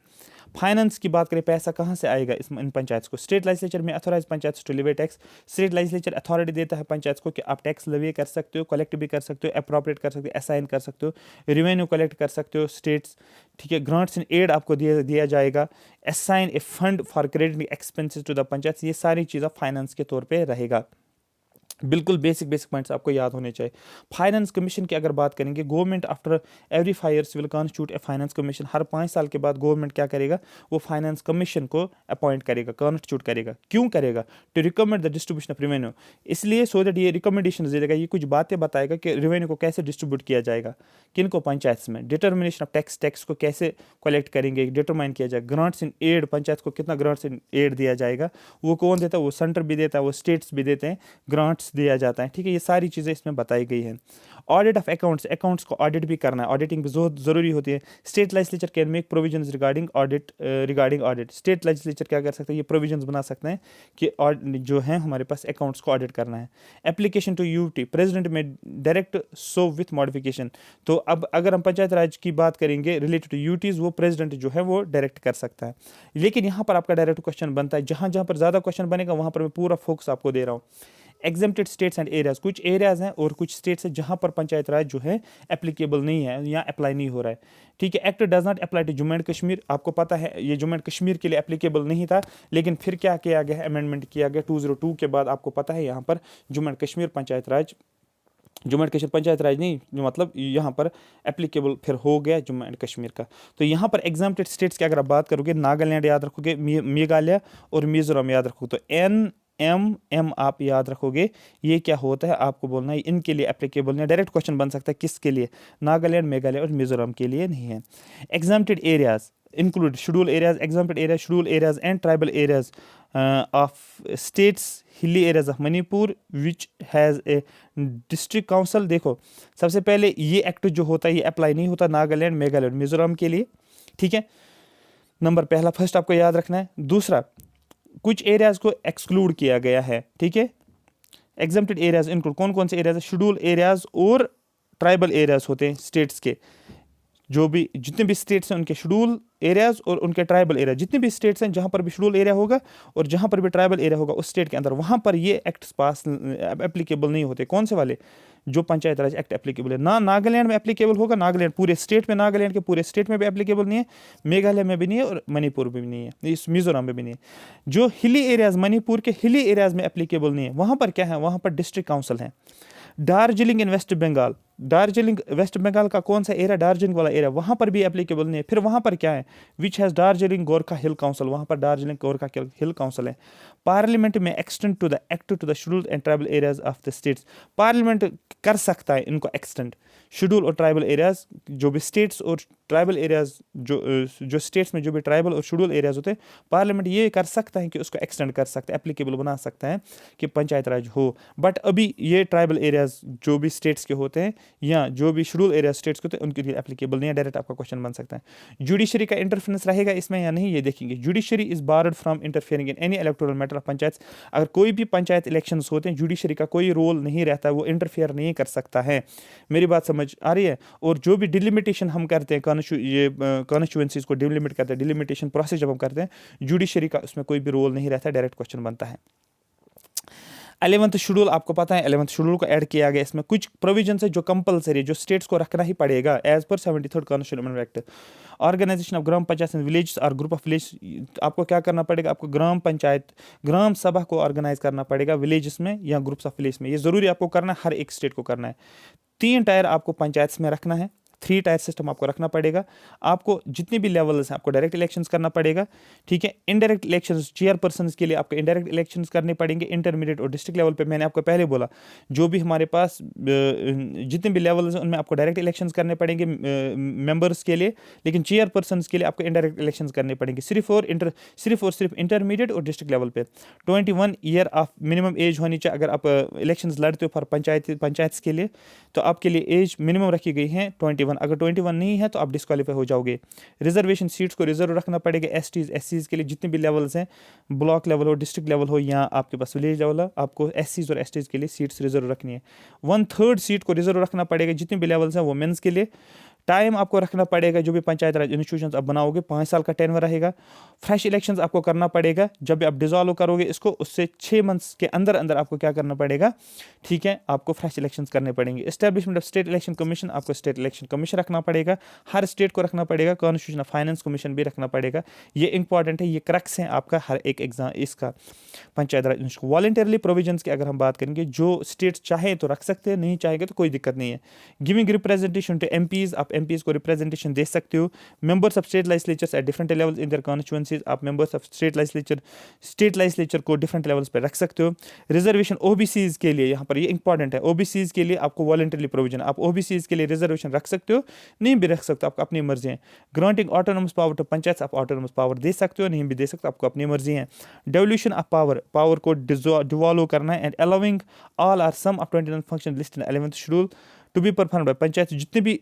फाइनेंस की बात करें, पैसा कहाँ से आएगा इन पंचायत को? स्टेट लेजिस्लेचर में authorise panchayat to levy tax. State legislature authority देता है पंचायत को कि आप टैक्स लेवी कर सकते हो, कलेक्ट भी कर सकते हो, अप्रोप्रिएट कर सकते हो, असाइन कर सकते हो, रेवेन्यू कलेक्ट कर सकते हो स्टेट्स, ठीक है। ग्रांट्स एंड एड आपको दिया जाएगा, assign a fund for credit expenses to the panchayat. ये सारी चीज़ें फाइनेंस के तौर पर रहेगा। बिल्कुल बेसिक पॉइंट्स आपको याद होने चाहिए। फाइनेंस कमीशन की अगर बात करेंगे, government after every 5 years will constitute a finance commission. हर 5 साल के बाद गवर्नमेंट क्या करेगा? वो फाइनेंस कमीशन को अपॉइंट करेगा, कॉन्स्टिट्यूट करेगा। क्यों करेगा? To recommend the distribution of revenue. इसलिए सो दैट ये रिकमेंडेशन दे देगा, ये कुछ बातें बताएगा कि रेवेन्यू को कैसे डिस्ट्रीब्यूट किया जाएगा, किन को? पंचायत में। डिटर्मिनेशन ऑफ टैक्स को कैसे कलेक्ट करेंगे डिटरमाइन किया जाएगा। ग्रांट्स इन एड, पंचायत को कितना ग्रांट्स इन एड दिया जाएगा, वो कौन देता है? वो सेंटर भी देता है, वो स्टेट्स भी देते हैं, ग्रांट्स दिया जाता है, ठीक है। ये सारी चीज़ें इसमें बताई गई हैं। ऑडिट ऑफ अकाउंट्स को ऑडिट भी करना है, ऑडिटिंग भी बहुत ज़रूरी होती है। State legislature can make provisions regarding audit. State legislature क्या कर सकते हैं? ये प्रोविजंस बना सकते हैं कि जो है हमारे पास अकाउंट्स को ऑडिट करना है। एप्लीकेशन टू यूटी, प्रेसिडेंट में डायरेक्ट सो विथ मॉडिफिकेशन। तो अब अगर हम पंचायत राज की बात करेंगे रिलेटेड टू यूटीज़, वो प्रेसिडेंट जो है वो डायरेक्ट कर सकता है। लेकिन यहाँ पर आपका डायरेक्ट क्वेश्चन बनता है, जहाँ जहाँ पर ज़्यादा क्वेश्चन बनेगा वहाँ पर मैं पूरा फोकस आपको दे रहा हूँ। एग्जेम्प्टेड स्टेट्स एंड एरियाज, कुछ एरियाज हैं और कुछ स्टेट्स हैं जहां पर पंचायत राज जो है एप्लीकेबल नहीं है या अप्लाई नहीं हो रहा है, ठीक है। Act does not apply to Jammu and Kashmir. आपको पता है ये जम्मू एंड कश्मीर के लिए एप्लीकेबल नहीं था, लेकिन फिर क्या किया गया है? अमेंडमेंट किया गया 202 के बाद। आपको पता है यहाँ पर जम्मू एंड कश्मीर पंचायत राज, जम्मू एंड कश्मीर पंचायत राज नहीं, मतलब यहाँ पर एप्लीकेबल फिर हो गया जम्मू एंड कश्मीर का। तो यहाँ पर एग्जाम्प्टेड स्टेट्स की अगर आप बात करोगे, नागालैंड याद रखोगे, मेघालय और मिजोरम याद रखोगे। तो NMM आप याद रखोगे, ये क्या होता है आपको बोलना है, इनके लिए एप्लीकेबल नहीं। डायरेक्ट क्वेश्चन बन सकता है किसके लिए? नागालैंड, मेघालय और मिजोरम के लिए नहीं है। Exempted areas include schedule areas, exempted areas, schedule areas and tribal areas of states, hilly areas of Manipur which has a district council. देखो सबसे पहले ये एक्ट जो होता है ये अप्लाई नहीं होता नागालैंड, मेघालय और मिजोरम के लिए, ठीक है। नंबर पहला फर्स्ट आपको याद रखना है। दूसरा, कुछ एरियाज को एक्सक्लूड किया गया है, ठीक है। एग्जेम्प्टेड एरियाज इंक्लूड कौन कौन से एरियाज है? शेड्यूल एरियाज और ट्राइबल एरियाज होते हैं स्टेट्स के। जो भी जितने भी स्टेट्स हैं उनके शेड्यूल एरियाज और उनके ट्राइबल एरिया, जितने भी स्टेट्स हैं जहाँ पर भी शेड्यूल एरिया होगा और जहाँ पर भी ट्राइबल एरिया होगा उस स्टेट के अंदर, वहाँ पर ये एक्ट्स पास एप्लीकेबल नहीं होते। कौन से वाले? जो पंचायत राज एक्ट एप्लीकेबल है ना। नागालैंड में एप्लीकेबल होगा, नागालैंड पूरे स्टेट में, नागालैंड के पूरे स्टेट में भी एप्लीकेबल नहीं है, मेघालय में भी नहीं है और मणिपुर में भी नहीं है, इस मिजोरम में भी नहीं है। जो हिली एरियाज, मणिपुर के हिली एरियाज में एप्लीकेबल नहीं है, वहाँ पर क्या है? वहाँ पर डिस्ट्रिक्ट काउंसिल है। दार्जिलिंग इन वेस्ट बंगाल, दार्जिलिंग वेस्ट बंगाल का कौन सा एरिया? दार्जिलिंग वाला एरिया, वहाँ पर भी एप्लीकेबल नहीं है। फिर वहाँ पर क्या है? Which has Darjeeling Gorkha hill council, वहाँ पर दार्जिलिंग गोरखा हिल काउंसिल है। पार्लियामेंट में extend to the act to the schedule and tribal areas of the states, parliament कर सकता है इनको एक्सटेंड, शेड्यूल और ट्राइबल एरियाज, जो भी स्टेट्स और ट्राइबल एरियाज, जो स्टेट्स में जो भी ट्राइबल और शेड्यूल एरियाज होते हैं, पार्लियामेंट ये कर सकता है कि उसको एक्सटेंड कर सकता है, एप्लीकेबल बना सकता है कि पंचायत राज हो। बट अभी ये ट्राइबल एरियाज जो भी स्टेट्स के होते हैं या जो भी शेड्यूल एरिया स्टेट्स के होते हैं उनके लिए एप्लीकेबल नहीं है। डायरेक्ट आपका क्वेश्चन बन सकता है। जुडिशरी का इंटरफेरेंस रहेगा इसमें या नहीं, ये देखेंगे। Judiciary is barred from interfering in any electoral matter of panchayat. अगर कोई भी पंचायत इलेक्शंस होते हैं, जुडिशरी का कोई रोल नहीं रहता, वो इंटरफेयर नहीं कर सकता है। मेरी बात समझ आ रही है? और जो भी डिलिमिटेशन हम करते हैं, कॉन्स्टिट्यूएंसीज को डिलिमिट करते हैं, डिलिमिटेशन प्रोसेस जब हम करते हैं, जुडिशरी का उसमें कोई भी रोल नहीं रहता, डायरेक्ट क्वेश्चन बनता है। 11th शेड्यूल आपको पता है, 11th शेड्यूल को ऐड किया गया। इसमें कुछ प्रोविजंस है जो कंपलसरी, जो स्टेट्स को रखना ही पड़ेगा एज पर 73rd constitution act. Organisation of gram panchayat and village और ग्रुप ऑफ विलेज, आपको क्या करना पड़ेगा? आपको ग्राम पंचायत, ग्राम सभा को ऑर्गेनाइज करना पड़ेगा विलेजेस में या ग्रुप्स ऑफ विलेज में। ये जरूरी आपको करना है, हर एक स्टेट को करना है। 3 टायर आपको पंचायत में रखना है, 3 टायर सिस्टम आपको रखना पड़ेगा। आपको जितने भी लेवल्स हैं आपको डायरेक्ट इलेक्शंस करना पड़ेगा, ठीक है। इनडायरेक्ट इलेक्शंस चेयरपर्सन के लिए आपको इनडायरेक्ट इलेक्शंस करने पड़ेंगे। इंटरमीडिएट और डिस्ट्रिक्ट लेवल पे मैंने आपको पहले बोला जो भी हमारे पास जितने भी लेवल्स हैं उनमें आपको डायरेक्ट इलेक्शंस करने पड़ेंगे मेंबर्स के लिए, लेकिन चेयरपर्सन के लिए आपको इनडायरेक्ट इलेक्शंस करने पड़ेंगे सिर्फ इंटरमीडिएट और डिस्ट्रिक्ट लेवल पे। 21 ईयर ऑफ मिनिमम एज होनी चाहिए अगर आप इलेक्शंस लड़ते हो फॉर पंचायत के लिए, तो आपके लिए एज मिनिमम रखी गई है 21। अगर 21 नहीं है तो आप डिस्क्वालीफाई हो जाओगे। रिजर्वेशन सीट्स को रिजर्व रखना पड़ेगा एससीज के लिए, जितने भी लेवल्स हैं ब्लॉक लेवल हो डिस्ट्रिक्ट लेवल हो या आपके पास विलेज लेवल हो, आपको एससीज और एसटीज के लिए सीट्स रिजर्व रखनी है। 1/3 सीट को रिजर्व रखना पड़ेगा जितने भी लेवल्स हैं वुमेन्स के लिए। टाइम आपको रखना पड़ेगा जो भी पंचायत राज इंस्टीट्यूशंस आप बनाओगे 5 साल का टेन्योर रहेगा। फ्रेश इलेक्शंस आपको करना पड़ेगा जब भी आप डिसॉल्व करोगे इसको, उससे 6 मंथ्स के अंदर अंदर आपको क्या करना पड़ेगा, ठीक है, आपको फ्रेश इलेक्शंस करने पड़ेंगे। Establishment of state election commission, आपको स्टेट इलेक्शन कमीशन रखना पड़ेगा, हर स्टेट को रखना पड़ेगा। कॉन्स्टिट्यूशन ऑफ फाइनेंस कमीशन भी रखना पड़ेगा। ये इंपॉर्टेंट है, ये क्रक्स है आपका हर एक एग्जाम इसका पंचायत राज इंस्टीट्यूशन। वॉलंटरली प्रोविजंस की अगर हम बात करेंगे, जो स्टेट चाहे तो रख सकते हैं, नहीं चाहेंगे तो कोई दिक्कत नहीं है। गिविंग रिप्रेजेंटेशन टू एमपीज, आप एमपीज को रिप्रेजेंटेशन दे सकते हो। Members of state legislatures at different levels in their constituencies, आप मेंबर्स ऑफ स्टेट लेजिस्लेचर को डिफरेंट लेवल्स पे रख सकते हो। रिजर्वेशन ओबीसीज के लिए, यहाँ पर ये इंपॉर्टेंट है, ओबीसीज के लिए आपको वॉलंटरली प्रोविजन, आप ओबीसीज के लिए रिजर्वेशन रख सकते हो, नहीं भी रख सकते हो, आपको अपनी मर्जी है। Granting autonomous power to panchayat, आप ऑटोनोमस पावर दे सकते हो, नहीं भी दे सकते, आपको अपनी मर्जी है। डेवल्यूशन ऑफ पावर को डिवॉल्व करना है। And allowing all or some of 29 function list in 11th schedule to be performed by panchayat, जितने भी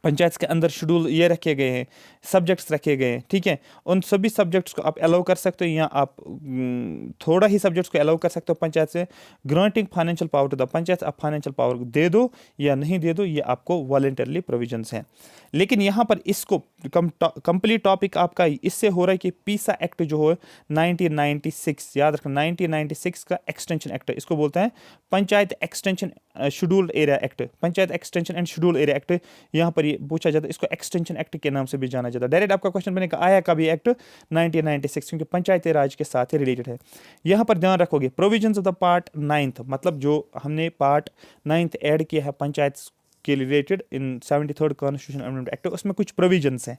पंचायत के अंदर शेड्यूल ये रखे गए हैं, सब्जेक्ट्स रखे गए हैं, ठीक है, उन सभी सब्जेक्ट्स को आप अलाउ कर सकते हो या आप थोड़ा ही सब्जेक्ट्स को अलाउ कर सकते हो पंचायत से। Granting financial power to the panchayat, आप फाइनेंशियल पावर दे दो या नहीं दे दो, ये आपको वॉलंटरली प्रोविजंस हैं। लेकिन यहाँ पर इसको कंप्लीट टॉपिक आपका इससे हो रहा है कि पीसा एक्ट जो हो 1996, याद रखना 1996 का एक्सटेंशन एक्ट, इसको बोलते हैं panchayat extension scheduled area act, panchayat extension and scheduled area act. यहाँ पर ये पूछा जाता है, इसको एक्सटेंशन एक्ट के नाम से भी जाना जाता है। डायरेक्ट आपका क्वेश्चन बनेगा आया कब ये एक्ट 1996, क्योंकि पंचायती राज के साथ ही रिलेटेड है। यहाँ पर ध्यान रखोगे provisions of the part 9th, मतलब जो हमने पार्ट 9th ऐड किया है पंचायत के रिलेटेड इन 73rd कॉन्स्टिट्यूशन अमेंडमेंट एक्ट, उसमें कुछ प्रोविजंस हैं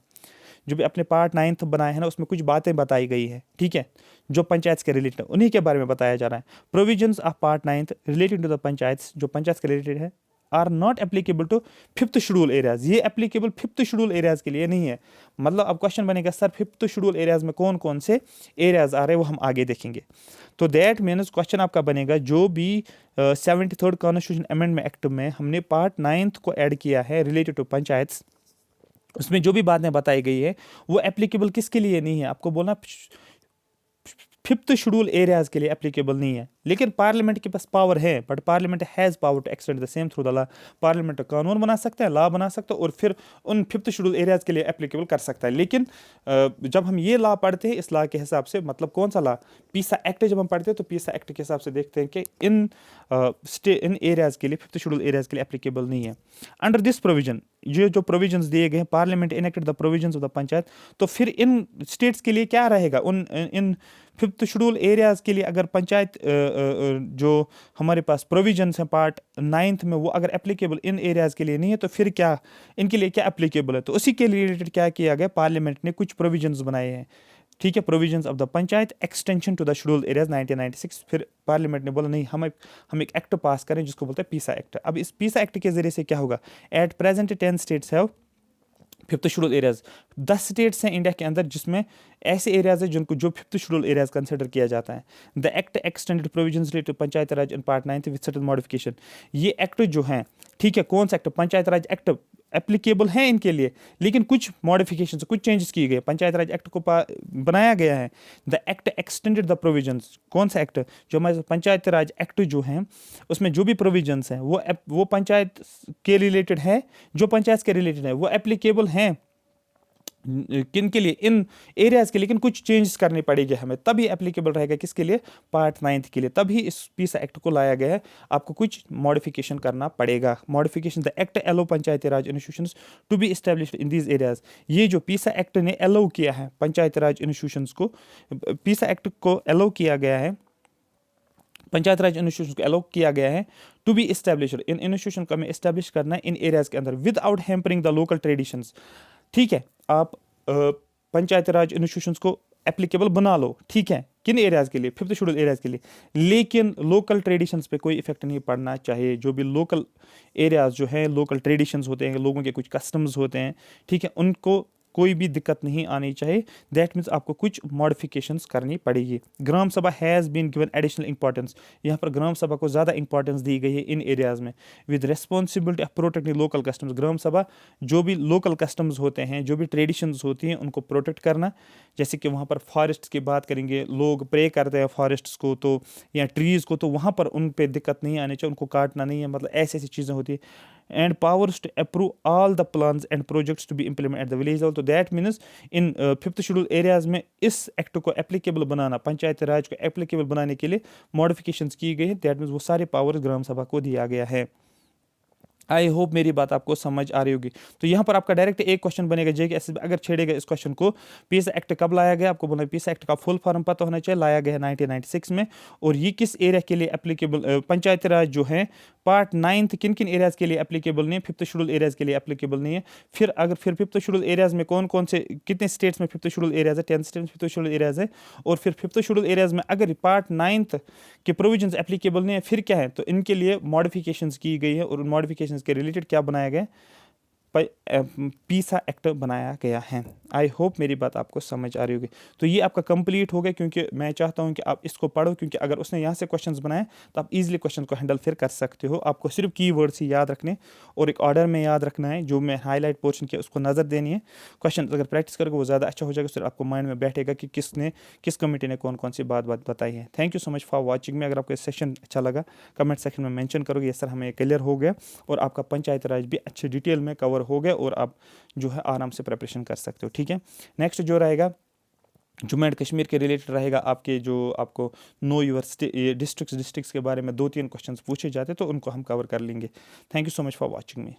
जो भी अपने पार्ट 9th बनाए हैं ना, उसमें कुछ बातें बताई गई है, ठीक है, जो पंचायत के रिलेटेड है, उन्हीं के बारे में बताया जा रहा है। Provisions of part 9th related to the panchayat, जो पंचायत के रिलेटेड है, are not applicable to 5th schedule areas, ये एप्लीकेबल 5th शेड्यूल एरियाज के लिए नहीं है। मतलब अब क्वेश्चन बनेगा सर 5th शेड्यूल एरियाज में कौन कौन से एरियाज आ रहे हैं, वो हम आगे देखेंगे। तो दैट मीन्स क्वेश्चन आपका बनेगा जो भी 73rd कॉन्स्टिट्यूशन अमेंडमेंट एक्ट में हमने पार्ट 9th को ऐड किया है रिलेटेड टू पंचायत, उसमें जो भी बातें बताई गई है वो एप्लीकेबल किसके लिए नहीं है, आपको बोलना 5th शेड्यूल एरियाज के लिए एप्लीकेबल नहीं है। लेकिन पार्लियामेंट के पास पावर है, but parliament has power to extend the same through the law, parliament कानून बना सकता है, लॉ बना सकता है और फिर उन 5th शेड्यूल एरियाज के लिए एप्लीकेबल कर सकता है। लेकिन जब हम ये लॉ पढ़ते हैं इस लॉ के हिसाब से, मतलब कौन सा लॉ, पीसा एक्ट जब हम पढ़ते हैं तो पीसा एक्ट के हिसाब से देखते हैं कि इन एरियाज के लिए 5th शेड्यूल एरियाज के लिए एप्लीकेबल नहीं है। अंडर दिस प्रोविजन, ये जो प्रोविजंस दिए गए हैं, parliament enacted the provisions of the panchayat, तो फिर इन स्टेट्स के लिए क्या रहेगा, इन 5th शेड्यूल एरियाज के लिए अगर पंचायत जो हमारे पास प्रोविजंस हैं पार्ट 9th में वो अगर एप्लीकेबल इन एरियाज के लिए नहीं है, तो फिर क्या इनके लिए क्या एप्लीकेबल है, तो उसी के रिलेटेड क्या किया गया, पार्लियामेंट ने कुछ प्रोविजंस बनाए हैं, ठीक है, provisions of the panchayat extension to the schedule areas 1996। फिर पार्लियामेंट ने बोला नहीं, हम एक एक्ट पास करें जिसको बोलते हैं पीसा एक्ट। अब इस पीसा एक्ट के जरिए से क्या होगा, at present 10 states have 5th schedule areas, 10 states हैं इंडिया के अंदर जिसमें ऐसे एरियाज है जिनको जो 5th शेड्यूल एरियाज कंसिडर किया जाता है। The act extended provisions related to panchayat Raj in part 9th with certain modification, ये एक्ट जो हैं, ठीक है, कौन सा act, Panchayat Raj act applicable है इनके लिए, लेकिन कुछ मॉडिफिकेशन कुछ चेंजेस किए गए, पंचायत राज एक्ट को बनाया गया है। The act extended the provisions, कौन सा एक्ट, जो हमारे पंचायत राज एक्ट जो हैं उसमें जो भी प्रोविजंस हैं वो पंचायत के रिलेटेड है, जो पंचायत के रिलेटेड है वो एप्लीकेबल हैं किन के लिए, इन एरियाज के, लेकिन कुछ चेंजेस करने पड़ेंगे हमें, तभी एप्लीकेबल रहेगा किसके लिए, पार्ट 9th के लिए, तभी इस पीसा एक्ट को लाया गया है। आपको कुछ मॉडिफिकेशन करना पड़ेगा, modification the act allow Panchayati Raj institutions to be established in these areas, ये जो पीसा एक्ट ने अलो किया है पंचायती राज इंस्टीट्यूशंस को, पीसा एक्ट को अलो किया गया है पंचायत राज इंस्टीट्यूशन को अलाउ किया गया है टू बी इस्टेब्लिश्ड, इन इंस्टीट्यूशन को हमें इस्टेब्लिश करना है इन एरियाज के अंदर without hampering the local traditions. ठीक है, आप पंचायत राज इंस्टीट्यूशंस को एप्लीकेबल बना लो, ठीक है, किन एरियाज के लिए, फिफ्थ शेड्यूल एरियाज के लिए, लेकिन लोकल ट्रेडिशंस पे कोई इफेक्ट नहीं पड़ना चाहिए। जो भी लोकल एरियाज जो है, लोकल ट्रेडिशंस होते हैं, लोगों के कुछ कस्टम्स होते हैं, ठीक है, उनको कोई भी दिक्कत नहीं आनी चाहिए। दैट मीन्स आपको कुछ मॉडिफिकेशंस करनी पड़ेगी। Gram sabha has been given additional importance, यहाँ पर ग्राम सभा को ज़्यादा इंपॉर्टेंस दी गई है इन एरियाज़ में। With responsibility of protecting local customs, gram sabha जो भी लोकल कस्टम्स होते हैं, जो भी ट्रेडिशंस होती हैं, उनको प्रोटेक्ट करना। जैसे कि वहाँ पर फॉरेस्ट की बात करेंगे, लोग प्रे करते हैं फॉरेस्ट्स को तो, या ट्रीज़ को, तो वहाँ पर उन पर दिक्कत नहीं आनी चाहिए, उनको काटना नहीं है, मतलब ऐसी ऐसी चीज़ें होती है। And powers to approve all the plans and projects to be implement at the village level. तो that means in fifth schedule areas में इस एक्ट को एप्लीकेबल बनाना, पंचायत राज को एप्लीकेबल बनाने के लिए मॉडिफिकेशंस की गई है। दैट मीन्स वो सारे पावर्स ग्राम सभा को दिया गया है। आई होप मेरी बात आपको समझ आ रही होगी। तो यहाँ पर आपका डायरेक्ट एक क्वेश्चन बनेगा JKS अगर छेड़ेगा इस क्वेश्चन को, पीएसए एक्ट कब लाया गया, आपको बोला पीएसए एक्ट का फुल फॉर्म पता होना चाहिए, लाया गया 1996 में, और ये किस एरिया के लिए एप्लीकेबल, पंचायती राज जो है पार्ट 9 किन किन एरियाज के लिए एप्लीकेबल नहीं है, फिफ्थ शेड्यूल एरियाज के लिए एप्लीकेबल नहीं है। फिर फिफ्थ शेड्यूल एरियाज में कौन कौन से, कितने स्टेट्स में फिफ्थ शेड्यूल एरियाज है, 10 स्टेट्स में फिफ्थ शेड्यूल एरियाज है, और फिर फिफ्थ शेड्यूल एरियाज में अगर पार्ट 9 के प्रोविजंस एप्लीकेबल नहीं है फिर क्या है, तो इनके लिए मॉडिफिकेशंस की गई है, और उन मॉडिफिकेशंस के रिलेटेड क्या बनाया गया, पीसा एक्ट बनाया गया है। आई होप मेरी बात आपको समझ आ रही होगी। तो ये आपका कंप्लीट हो गया, क्योंकि मैं चाहता हूँ कि आप इसको पढ़ो, क्योंकि अगर उसने यहाँ से क्वेश्चंस बनाए तो आप इजीली क्वेश्चन को हैंडल फिर कर सकते हो। आपको सिर्फ कीवर्ड्स ही याद रखने और एक ऑर्डर में याद रखना है, जो मैं हाईलाइट पोर्शन किया उसको नज़र देनी है। क्वेश्चन अगर प्रैक्टिस करोगे वो ज़्यादा अच्छा हो जाएगा, फिर आपको माइंड में बैठेगा कि किस कमेटी ने कौन कौन सी बात बताई है। Thank you so much for watching में। अगर आपको सेशन अच्छा लगा कमेंट सेक्शन में मेंशन करोगे, यस सर हमें क्लियर हो गया, और आपका पंचायत राज भी अच्छे डिटेल में कवर हो गया, और आप जो है आराम से प्रिपरेशन कर सकते हो। ठीक है, नेक्स्ट जो रहेगा जम्मू एंड कश्मीर के रिलेटेड रहेगा, आपके जो आपको नो यूर डिस्ट्रिक्ट्स के बारे में 2-3 क्वेश्चंस पूछे जाते तो उनको हम कवर कर लेंगे। Thank you so much for watching me.